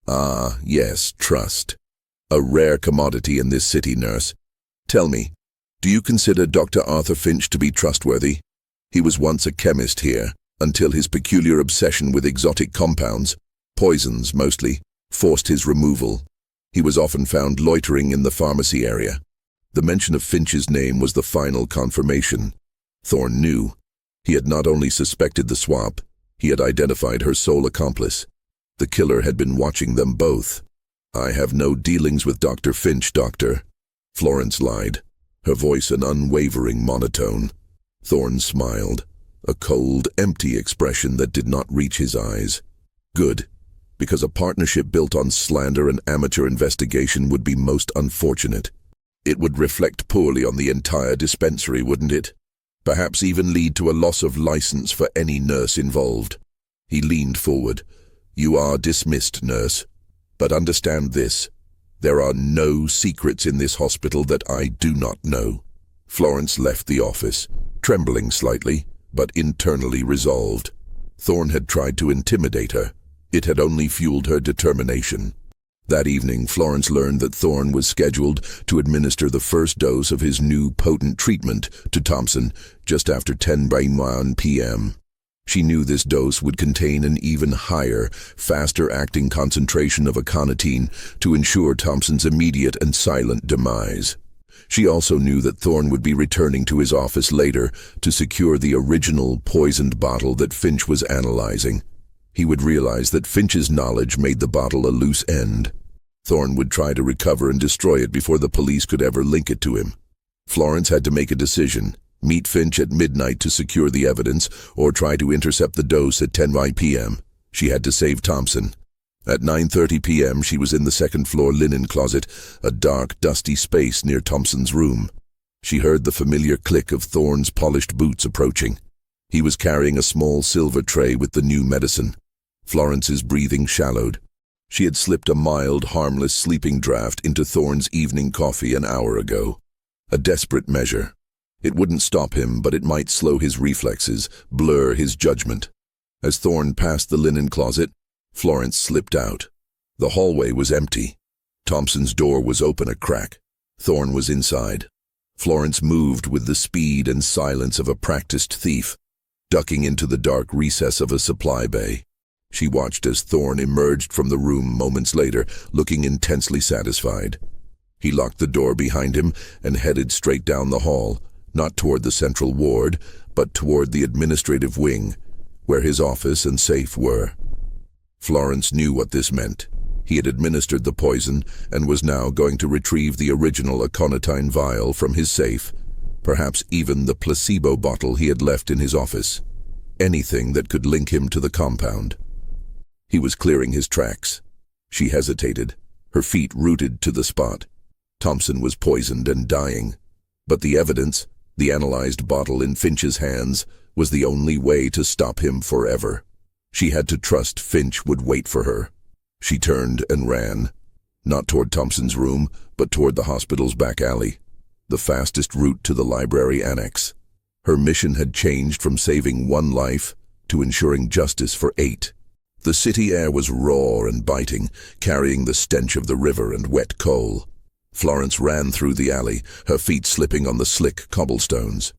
Speaker 1: "Ah, yes, trust. A rare commodity in this city, nurse. Tell me, do you consider Dr. Arthur Finch to be trustworthy? He was once a chemist here, until his peculiar obsession with exotic compounds, poisons mostly, forced his removal. He was often found loitering in the pharmacy area. The mention of Finch's name was the final confirmation. Thorne knew. He had not only suspected the swap, he had identified her sole accomplice. The killer had been watching them both. "I have no dealings with Dr. Finch, doctor," Florence lied, her voice an unwavering monotone. Thorne smiled, a cold, empty expression that did not reach his eyes. Good, because a partnership built on slander and amateur investigation would be most unfortunate. It would reflect poorly on the entire dispensary, wouldn't it? Perhaps even lead to a loss of license for any nurse involved. He leaned forward. "You are dismissed, nurse. But understand this. There are no secrets in this hospital that I do not know." Florence left the office, trembling slightly, but internally resolved. Thorne had tried to intimidate her. It had only fueled her determination. That evening, Florence learned that Thorne was scheduled to administer the first dose of his new potent treatment to Thompson just after 10 p.m. She knew this dose would contain an even higher, faster-acting concentration of aconitine to ensure Thompson's immediate and silent demise. She also knew that Thorne would be returning to his office later to secure the original poisoned bottle that Finch was analyzing. He would realize that Finch's knowledge made the bottle a loose end. Thorne would try to recover and destroy it before the police could ever link it to him. Florence had to make a decision: meet Finch at midnight to secure the evidence, or try to intercept the dose at 10 p.m. She had to save Thompson. At 9:30 p.m. she was in the second-floor linen closet, a dark, dusty space near Thompson's room. She heard the familiar click of Thorne's polished boots approaching. He was carrying a small silver tray with the new medicine. Florence's breathing shallowed. She had slipped a mild, harmless sleeping draught into Thorne's evening coffee an hour ago. A desperate measure. It wouldn't stop him, but it might slow his reflexes, blur his judgment. As Thorne passed the linen closet, Florence slipped out. The hallway was empty. Thompson's door was open a crack. Thorne was inside. Florence moved with the speed and silence of a practiced thief, ducking into the dark recess of a supply bay. She watched as Thorne emerged from the room moments later, looking intensely satisfied. He locked the door behind him and headed straight down the hall, not toward the central ward, but toward the administrative wing, where his office and safe were. Florence knew what this meant. He had administered the poison and was now going to retrieve the original aconitine vial from his safe, perhaps even the placebo bottle he had left in his office. Anything that could link him to the compound. He was clearing his tracks. She hesitated, her feet rooted to the spot. Thompson was poisoned and dying. But the evidence, the analyzed bottle in Finch's hands, was the only way to stop him forever. She had to trust Finch would wait for her. She turned and ran, not toward Thompson's room, but toward the hospital's back alley, the fastest route to the library annex. Her mission had changed from saving one life to ensuring justice for 8. The city air was raw and biting, carrying the stench of the river and wet coal. Florence ran through the alley, her feet slipping on the slick cobblestones.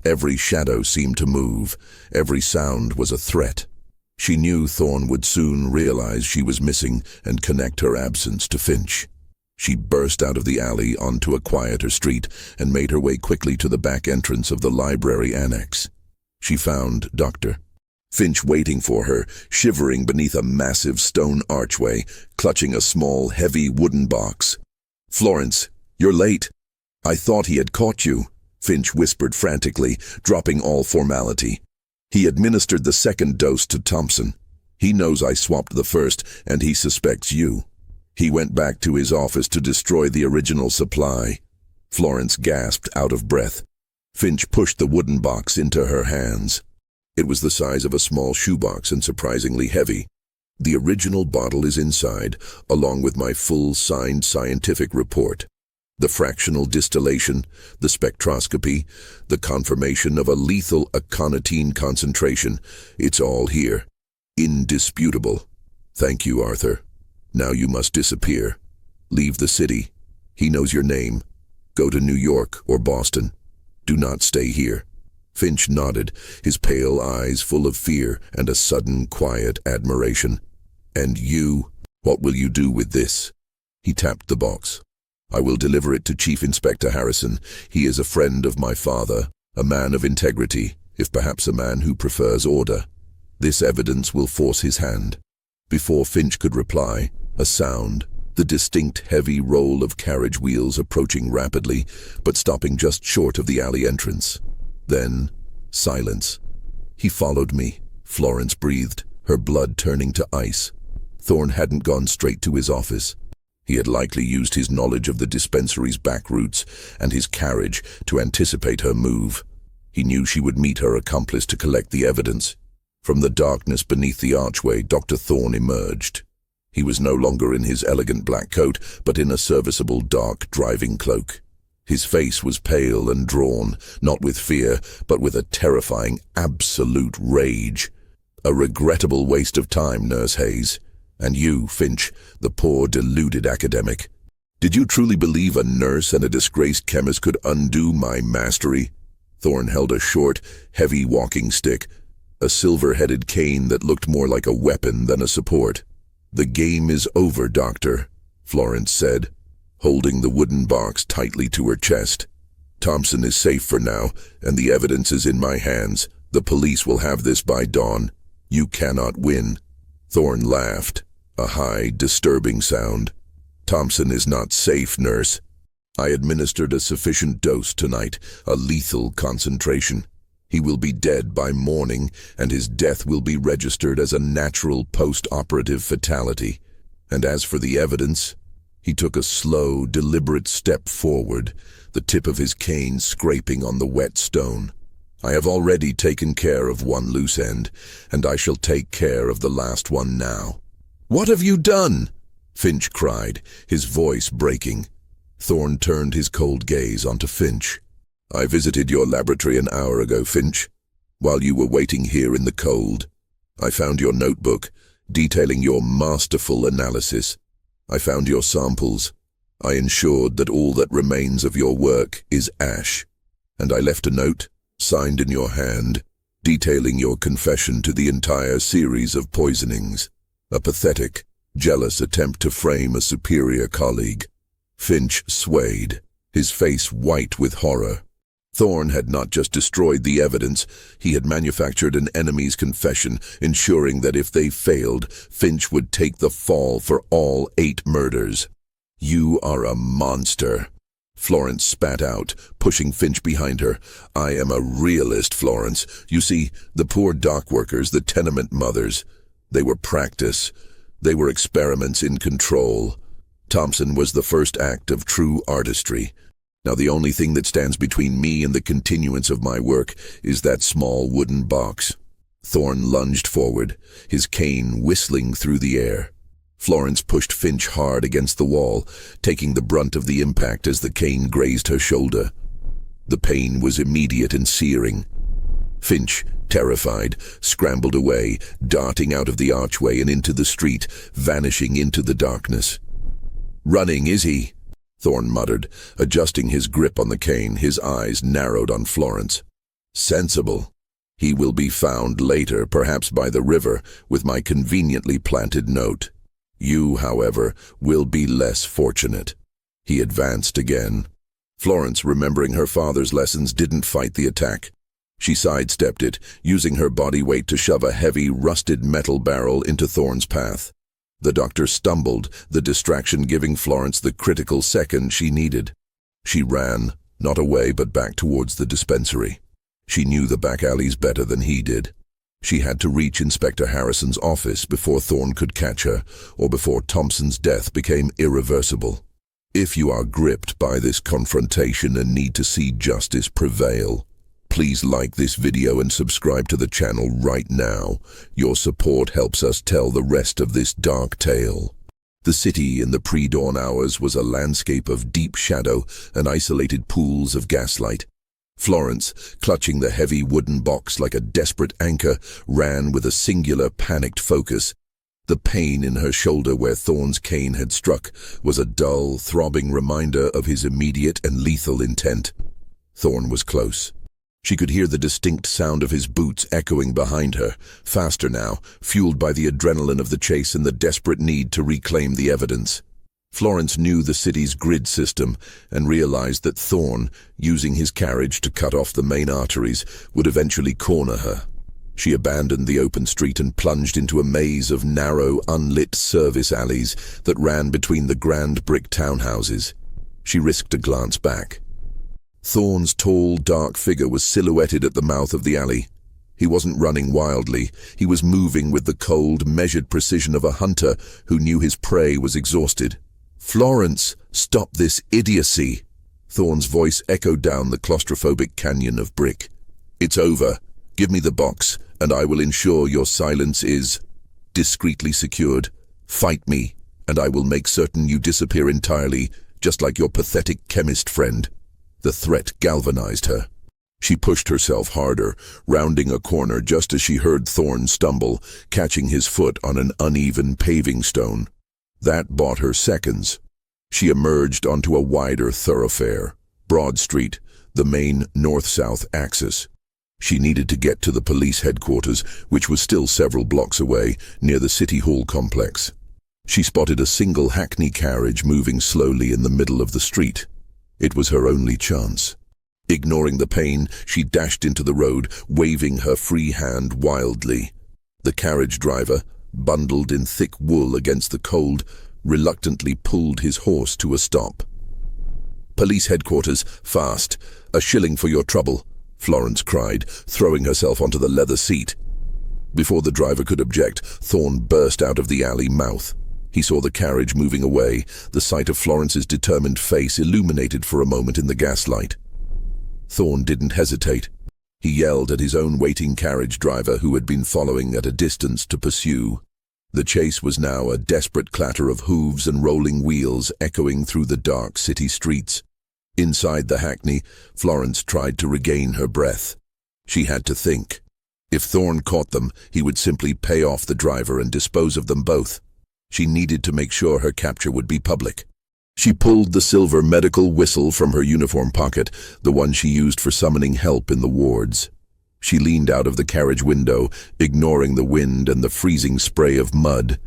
Speaker 1: Every shadow seemed to move, every sound was a threat. She knew Thorne would soon realize she was missing and connect her absence to Finch. She burst out of the alley onto a quieter street and made her way quickly to the back entrance of the library annex. She found Dr. Finch waiting for her, shivering beneath a massive stone archway, clutching a small, heavy wooden box. "Florence, you're late." "I thought he had caught you," Finch whispered frantically, dropping all formality. "He administered the second dose to Thompson. He knows I swapped the first, and he suspects you. He went back to his office to destroy the original supply." Florence gasped, out of breath. Finch pushed the wooden box into her hands. It was the size of a small shoebox and surprisingly heavy. "The original bottle is inside, along with my full signed scientific report. The fractional distillation, the spectroscopy, the confirmation of a lethal aconitine concentration. It's all here. Indisputable. Thank you, Arthur. Now you must disappear. Leave the city. He knows your name. Go to New York or Boston. Do not stay here." Finch nodded, his pale eyes full of fear and a sudden, quiet admiration. "And you, what will you do with this?" He tapped the box. "I will deliver it to Chief Inspector Harrison. He is a friend of my father, a man of integrity, if perhaps a man who prefers order. This evidence will force his hand." Before Finch could reply, a sound, the distinct heavy roll of carriage wheels approaching rapidly, but stopping just short of the alley entrance. Then, silence. "He followed me," Florence breathed, her blood turning to ice. Thorne hadn't gone straight to his office. He had likely used his knowledge of the dispensary's back routes and his carriage to anticipate her move. He knew she would meet her accomplice to collect the evidence. From the darkness beneath the archway, Dr. Thorne emerged. He was no longer in his elegant black coat, but in a serviceable dark driving cloak. His face was pale and drawn, not with fear, but with a terrifying, absolute rage. A regrettable waste of time, Nurse Hayes. And you, Finch, the poor, deluded academic. Did you truly believe a nurse and a disgraced chemist could undo my mastery? Thorne held a short, heavy walking stick, a silver-headed cane that looked more like a weapon than a support. The game is over, Doctor, Florence said, holding the wooden box tightly to her chest. Thompson is safe for now, and the evidence is in my hands. The police will have this by dawn. You cannot win. Thorne laughed, a high, disturbing sound. Thompson is not safe, nurse. I administered a sufficient dose tonight, a lethal concentration. He will be dead by morning, and his death will be registered as a natural post-operative fatality. And as for the evidence, he took a slow, deliberate step forward, the tip of his cane scraping on the wet stone. I have already taken care of one loose end, and I shall take care of the last one now. What have you done? Finch cried, his voice breaking. Thorne turned his cold gaze onto Finch. I visited your laboratory an hour ago, Finch, while you were waiting here in the cold. I found your notebook, detailing your masterful analysis. I found your samples. I ensured that all that remains of your work is ash. And I left a note, signed in your hand, detailing your confession to the entire series of poisonings. A pathetic, jealous attempt to frame a superior colleague. Finch swayed, his face white with horror. Thorne had not just destroyed the evidence, he had manufactured an enemy's confession, ensuring that if they failed, Finch would take the fall for all 8 murders. You are a monster, Florence spat out, pushing Finch behind her. I am a realist, Florence. You see, the poor dock workers, the tenement mothers, they were practice. They were experiments in control. Thompson was the first act of true artistry. Now the only thing that stands between me and the continuance of my work is that small wooden box. Thorne lunged forward, his cane whistling through the air. Florence pushed Finch hard against the wall, taking the brunt of the impact as the cane grazed her shoulder. The pain was immediate and searing. Finch, terrified, scrambled away, darting out of the archway and into the street, vanishing into the darkness. Running, is he? Thorne muttered, adjusting his grip on the cane, his eyes narrowed on Florence. Sensible. He will be found later, perhaps by the river, with my conveniently planted note. You, however, will be less fortunate. He advanced again. Florence, remembering her father's lessons, didn't fight the attack. She sidestepped it, using her body weight to shove a heavy, rusted metal barrel into Thorne's path. The doctor stumbled, the distraction giving Florence the critical second she needed. She ran, not away but back towards the dispensary. She knew the back alleys better than he did. She had to reach Inspector Harrison's office before Thorne could catch her, or before Thompson's death became irreversible. If you are gripped by this confrontation and need to see justice prevail, please like this video and subscribe to the channel right now. Your support helps us tell the rest of this dark tale. The city in the pre-dawn hours was a landscape of deep shadow and isolated pools of gaslight. Florence, clutching the heavy wooden box like a desperate anchor, ran with a singular, panicked focus. The pain in her shoulder where Thorne's cane had struck was a dull, throbbing reminder of his immediate and lethal intent. Thorne was close. She could hear the distinct sound of his boots echoing behind her, faster now, fueled by the adrenaline of the chase and the desperate need to reclaim the evidence. Florence knew the city's grid system and realized that Thorne, using his carriage to cut off the main arteries, would eventually corner her. She abandoned the open street and plunged into a maze of narrow, unlit service alleys that ran between the grand brick townhouses. She risked a glance back. Thorne's tall, dark figure was silhouetted at the mouth of the alley. He wasn't running wildly. He was moving with the cold, measured precision of a hunter who knew his prey was exhausted. "Florence, stop this idiocy!" Thorne's voice echoed down the claustrophobic canyon of brick. "It's over. Give me the box, and I will ensure your silence is discreetly secured. Fight me, and I will make certain you disappear entirely, just like your pathetic chemist friend." The threat galvanized her. She pushed herself harder, rounding a corner just as she heard Thorn stumble, catching his foot on an uneven paving stone. That bought her seconds. She emerged onto a wider thoroughfare, Broad Street, the main north-south axis. She needed to get to the police headquarters, which was still several blocks away, near the City Hall complex. She spotted a single hackney carriage moving slowly in the middle of the street. It was her only chance. Ignoring the pain, she dashed into the road, waving her free hand wildly. The carriage driver, bundled in thick wool against the cold, reluctantly pulled his horse to a stop. "Police headquarters, fast. A shilling for your trouble," Florence cried, throwing herself onto the leather seat. Before the driver could object, Thorn burst out of the alley mouth. He saw the carriage moving away, the sight of Florence's determined face illuminated for a moment in the gaslight. Thorn didn't hesitate. He yelled at his own waiting carriage driver who had been following at a distance to pursue. The chase was now a desperate clatter of hooves and rolling wheels echoing through the dark city streets. Inside the hackney, Florence tried to regain her breath. She had to think. If Thorn caught them, he would simply pay off the driver and dispose of them both. She needed to make sure her capture would be public. She pulled the silver medical whistle from her uniform pocket, the one she used for summoning help in the wards. She leaned out of the carriage window, ignoring the wind and the freezing spray of mud.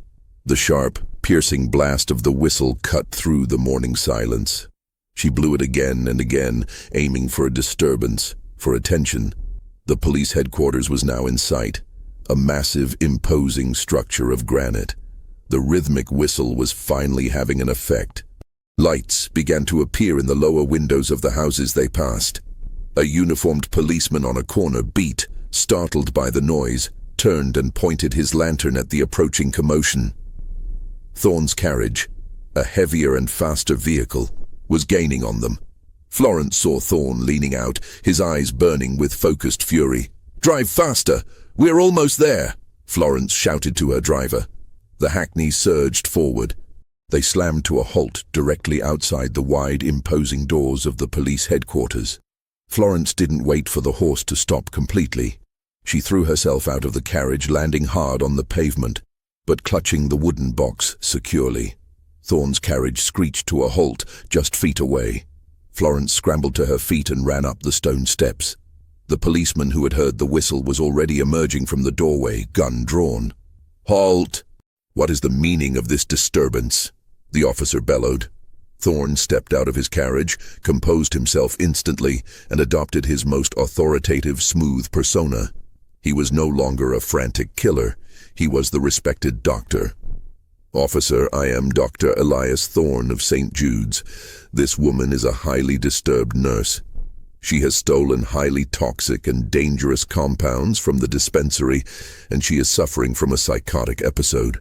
Speaker 1: The sharp, piercing blast of the whistle cut through the morning silence. She blew it again and again, aiming for a disturbance, for attention. The police headquarters was now in sight, a massive, imposing structure of granite. The rhythmic whistle was finally having an effect. Lights began to appear in the lower windows of the houses they passed. A uniformed policeman on a corner beat, startled by the noise, turned and pointed his lantern at the approaching commotion. Thorn's carriage, a heavier and faster vehicle, was gaining on them. Florence saw Thorn leaning out, his eyes burning with focused fury. "Drive faster! We're almost there!" Florence shouted to her driver. The hackney surged forward. They slammed to a halt directly outside the wide, imposing doors of the police headquarters. Florence didn't wait for the horse to stop completely. She threw herself out of the carriage, landing hard on the pavement, but clutching the wooden box securely. Thorn's carriage screeched to a halt just feet away. Florence scrambled to her feet and ran up the stone steps. The policeman who had heard the whistle was already emerging from the doorway, gun drawn. "Halt! What is the meaning of this disturbance?" the officer bellowed. Thorn stepped out of his carriage, composed himself instantly, and adopted his most authoritative, smooth persona. He was no longer a frantic killer. He was the respected doctor. "Officer, I am Dr. Elias Thorn of St. Jude's. This woman is a highly disturbed nurse. She has stolen highly toxic and dangerous compounds from the dispensary, and she is suffering from a psychotic episode.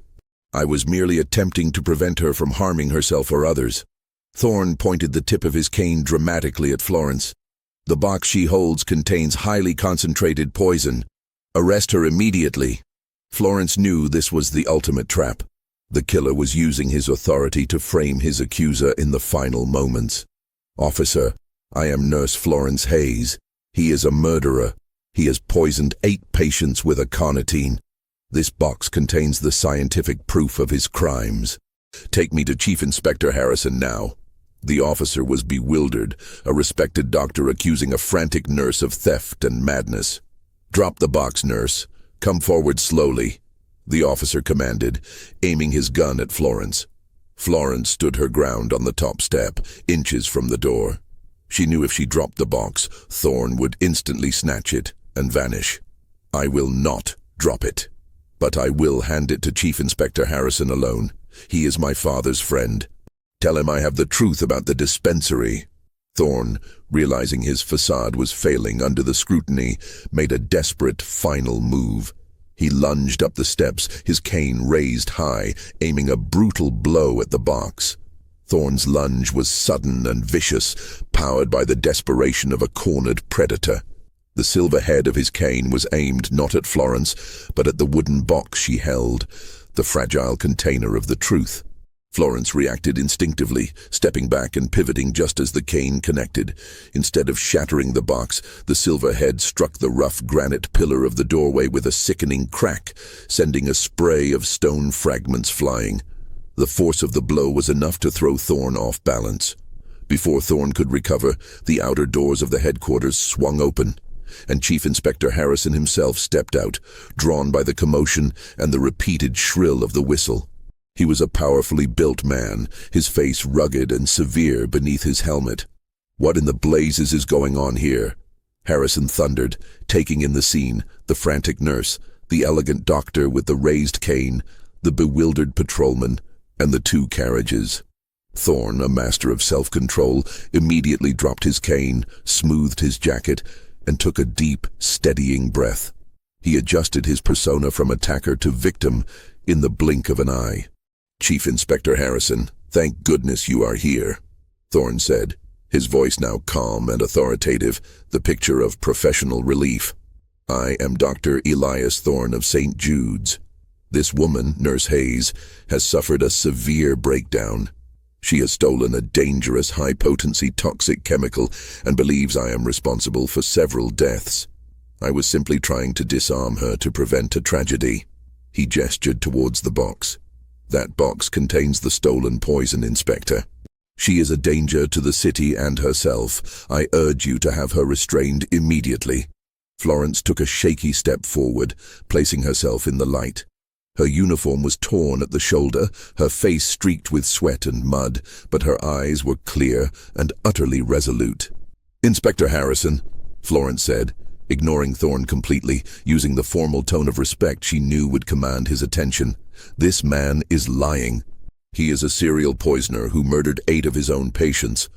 Speaker 1: I was merely attempting to prevent her from harming herself or others." Thorn pointed the tip of his cane dramatically at Florence. "The box she holds contains highly concentrated poison. Arrest her immediately." Florence knew this was the ultimate trap. The killer was using his authority to frame his accuser in the final moments. "Officer, I am Nurse Florence Hayes. He is a murderer. He has poisoned 8 patients with aconitine. This box contains the scientific proof of his crimes. Take me to Chief Inspector Harrison now." The officer was bewildered, a respected doctor accusing a frantic nurse of theft and madness. "Drop the box, nurse. Come forward slowly," the officer commanded, aiming his gun at Florence. Florence stood her ground on the top step, inches from the door. She knew if she dropped the box, Thorn would instantly snatch it and vanish. "I will not drop it. But I will hand it to Chief Inspector Harrison alone. He is my father's friend. Tell him I have the truth about the dispensary." Thorn, realizing his facade was failing under the scrutiny, made a desperate final move. He lunged up the steps, his cane raised high, aiming a brutal blow at the box. Thorn's lunge was sudden and vicious, powered by the desperation of a cornered predator. The silver head of his cane was aimed not at Florence, but at the wooden box she held, the fragile container of the truth. Florence reacted instinctively, stepping back and pivoting just as the cane connected. Instead of shattering the box, the silver head struck the rough granite pillar of the doorway with a sickening crack, sending a spray of stone fragments flying. The force of the blow was enough to throw Thorne off balance. Before Thorne could recover, the outer doors of the headquarters swung open, and Chief Inspector Harrison himself stepped out, drawn by the commotion and the repeated shrill of the whistle. He was a powerfully built man, his face rugged and severe beneath his helmet. "What in the blazes is going on here?" Harrison thundered, taking in the scene, the frantic nurse, the elegant doctor with the raised cane, the bewildered patrolman, and the two carriages. Thorne, a master of self-control, immediately dropped his cane, smoothed his jacket, and took a deep, steadying breath. He adjusted his persona from attacker to victim in the blink of an eye. "Chief Inspector Harrison, thank goodness you are here," Thorne said, his voice now calm and authoritative, the picture of professional relief. "I am Dr. Elias Thorne of St. Jude's. This woman, Nurse Hayes, has suffered a severe breakdown. She has stolen a dangerous, high-potency toxic chemical and believes I am responsible for several deaths. I was simply trying to disarm her to prevent a tragedy." He gestured towards the box. "That box contains the stolen poison, Inspector. She is a danger to the city and herself. I urge you to have her restrained immediately." Florence took a shaky step forward, placing herself in the light. Her uniform was torn at the shoulder, her face streaked with sweat and mud, but her eyes were clear and utterly resolute. "Inspector Harrison," Florence said, ignoring Thorne completely, using the formal tone of respect she knew would command his attention. "This man is lying. He is a serial poisoner who murdered 8 of his own patients.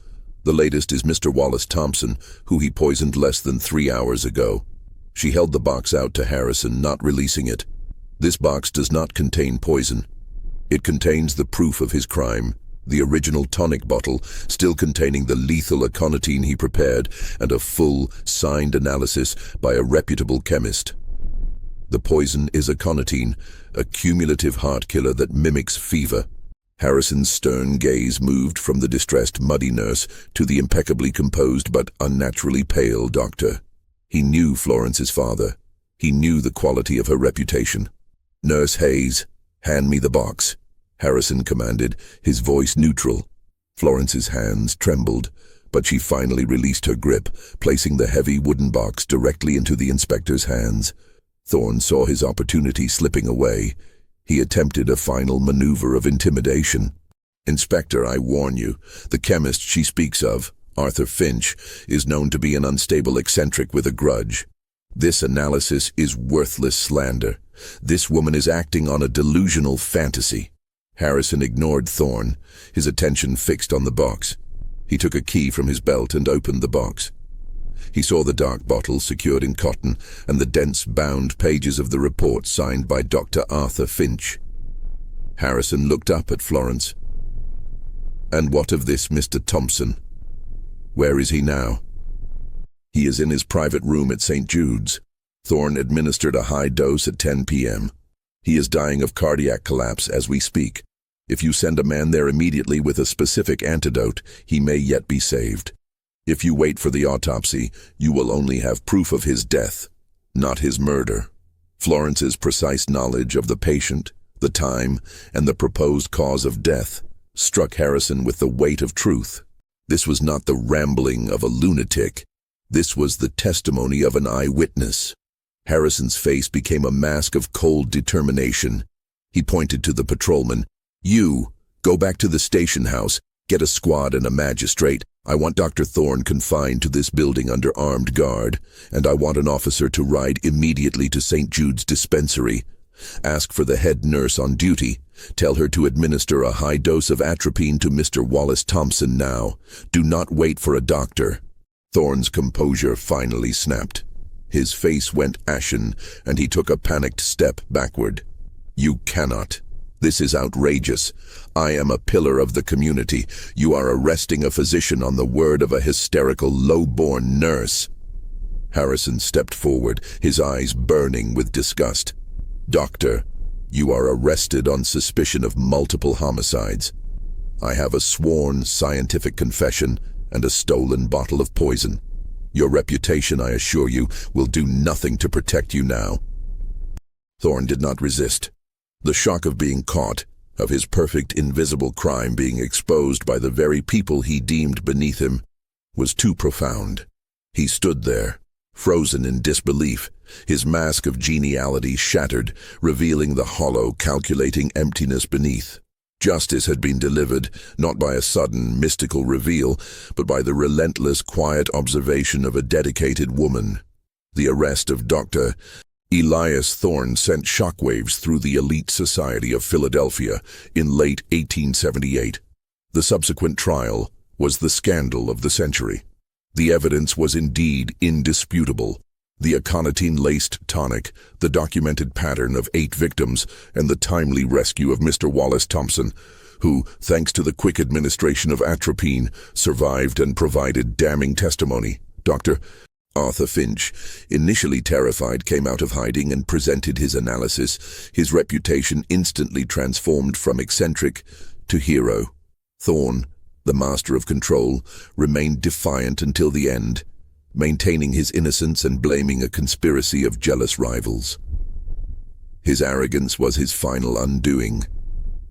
Speaker 1: The latest is Mr. Wallace Thompson, who he poisoned less than 3 hours ago." She held the box out to Harrison, not releasing it. "This box does not contain poison. It contains the proof of his crime, the original tonic bottle, still containing the lethal aconitine he prepared, and a full, signed analysis by a reputable chemist. The poison is aconitine, a cumulative heart killer that mimics fever." Harrison's stern gaze moved from the distressed, muddy nurse to the impeccably composed but unnaturally pale doctor. He knew Florence's father. He knew the quality of her reputation. "Nurse Hayes, hand me the box," Harrison commanded, his voice neutral. Florence's hands trembled, but she finally released her grip, placing the heavy wooden box directly into the inspector's hands. Thorne saw his opportunity slipping away. He attempted a final maneuver of intimidation. "Inspector, I warn you, the chemist she speaks of, Arthur Finch, is known to be an unstable eccentric with a grudge. This analysis is worthless slander. This woman is acting on a delusional fantasy." Harrison ignored Thorne, his attention fixed on the box. He took a key from his belt and opened the box. He saw the dark bottle secured in cotton and the dense bound pages of the report signed by Dr. Arthur Finch. Harrison looked up at Florence. "And what of this Mr. Thompson? Where is he now?" "He is in his private room at St. Jude's. Thorne administered a high dose at 10 p.m. He is dying of cardiac collapse as we speak. If you send a man there immediately with a specific antidote, he may yet be saved. If you wait for the autopsy, you will only have proof of his death, not his murder." Florence's precise knowledge of the patient, the time, and the proposed cause of death struck Harrison with the weight of truth. This was not the rambling of a lunatic. This was the testimony of an eyewitness. Harrison's face became a mask of cold determination. He pointed to the patrolman. "You, go back to the station house, get a squad and a magistrate. I want Dr. Thorne confined to this building under armed guard, and I want an officer to ride immediately to St. Jude's dispensary. Ask for the head nurse on duty. Tell her to administer a high dose of atropine to Mr. Wallace Thompson now. Do not wait for a doctor." Thorne's composure finally snapped. His face went ashen, and he took a panicked step backward. "You cannot. This is outrageous. I am a pillar of the community. You are arresting a physician on the word of a hysterical, low-born nurse." Harrison stepped forward, his eyes burning with disgust. "Doctor, you are arrested on suspicion of multiple homicides. I have a sworn scientific confession and a stolen bottle of poison. Your reputation, I assure you, will do nothing to protect you now." Thorne did not resist. The shock of being caught, of his perfect invisible crime being exposed by the very people he deemed beneath him, was too profound. He stood there, frozen in disbelief, his mask of geniality shattered, revealing the hollow, calculating emptiness beneath. Justice had been delivered, not by a sudden, mystical reveal, but by the relentless, quiet observation of a dedicated woman. The arrest of Dr. Elias Thorne sent shockwaves through the elite society of Philadelphia in late 1878. The subsequent trial was the scandal of the century. The evidence was indeed indisputable. The aconitine-laced tonic, the documented pattern of 8 victims, and the timely rescue of Mr. Wallace Thompson, who, thanks to the quick administration of atropine, survived and provided damning testimony. Dr. Arthur Finch, initially terrified, came out of hiding and presented his analysis. His reputation instantly transformed from eccentric to hero. Thorne, the master of control, remained defiant until the end, maintaining his innocence and blaming a conspiracy of jealous rivals. His arrogance was his final undoing.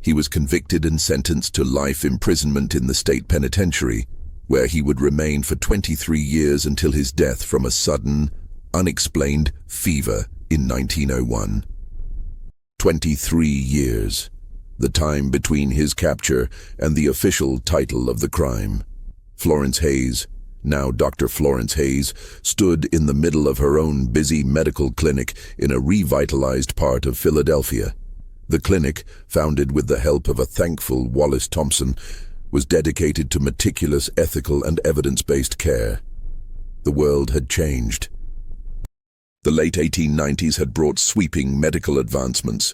Speaker 1: He was convicted and sentenced to life imprisonment in the state penitentiary, where he would remain for 23 years until his death from a sudden, unexplained fever in 1901. 23 years, the time between his capture and the official title of the crime. Florence Hayes, now Dr. Florence Hayes, stood in the middle of her own busy medical clinic in a revitalized part of Philadelphia. The clinic, founded with the help of a thankful Wallace Thompson, was dedicated to meticulous ethical and evidence-based care. The world had changed. The late 1890s had brought sweeping medical advancements.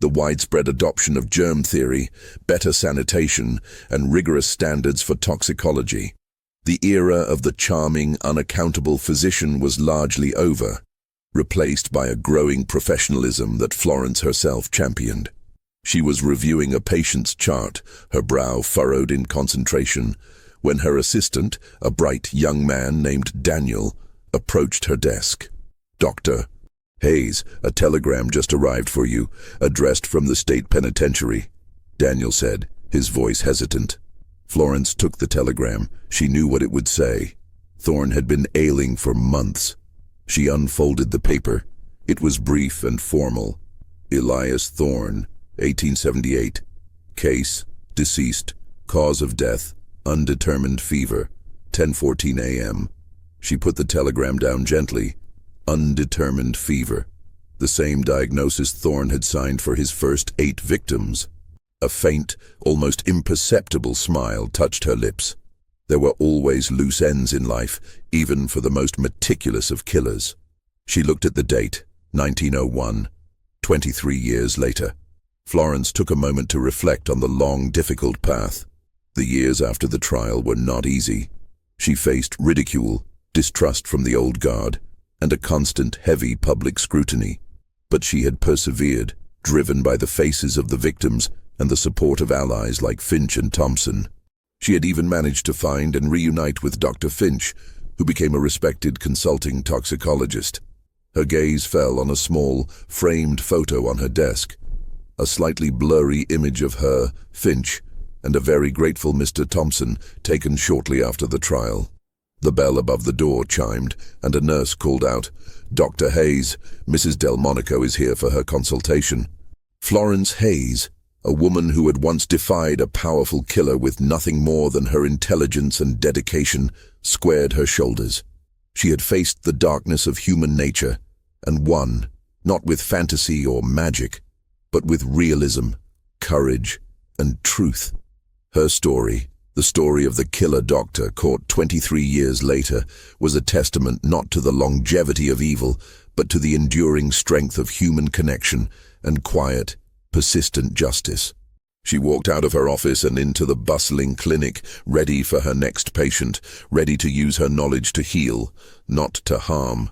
Speaker 1: The widespread adoption of germ theory, better sanitation, and rigorous standards for toxicology. The era of the charming, unaccountable physician was largely over, replaced by a growing professionalism that Florence herself championed. She was reviewing a patient's chart, her brow furrowed in concentration, when her assistant, a bright young man named Daniel, approached her desk. "Dr. Hayes, a telegram just arrived for you, addressed from the state penitentiary," Daniel said, his voice hesitant. Florence took the telegram. She knew what it would say. Thorne had been ailing for months. She unfolded the paper. It was brief and formal. Elias Thorne, 1878. Case, deceased. Cause of death, undetermined fever. 10:14 a.m. She put the telegram down gently. Undetermined fever. The same diagnosis Thorne had signed for his first 8 victims. A faint, almost imperceptible smile touched her lips. There were always loose ends in life, even for the most meticulous of killers. She looked at the date, 1901, 23 years later. Florence took a moment to reflect on the long, difficult path. The years after the trial were not easy. She faced ridicule, distrust from the old guard, and a constant, heavy public scrutiny. But she had persevered, driven by the faces of the victims and the support of allies like Finch and Thompson. She had even managed to find and reunite with Dr. Finch, who became a respected consulting toxicologist. Her gaze fell on a small, framed photo on her desk, a slightly blurry image of her, Finch, and a very grateful Mr. Thompson, taken shortly after the trial. The bell above the door chimed, and a nurse called out, "Dr. Hayes, Mrs. Delmonico is here for her consultation." Florence Hayes, a woman who had once defied a powerful killer with nothing more than her intelligence and dedication, squared her shoulders. She had faced the darkness of human nature, and won, not with fantasy or magic, but with realism, courage, and truth. Her story, the story of the killer doctor caught 23 years later, was a testament not to the longevity of evil, but to the enduring strength of human connection and quiet, persistent justice. She walked out of her office and into the bustling clinic, ready for her next patient, ready to use her knowledge to heal, not to harm.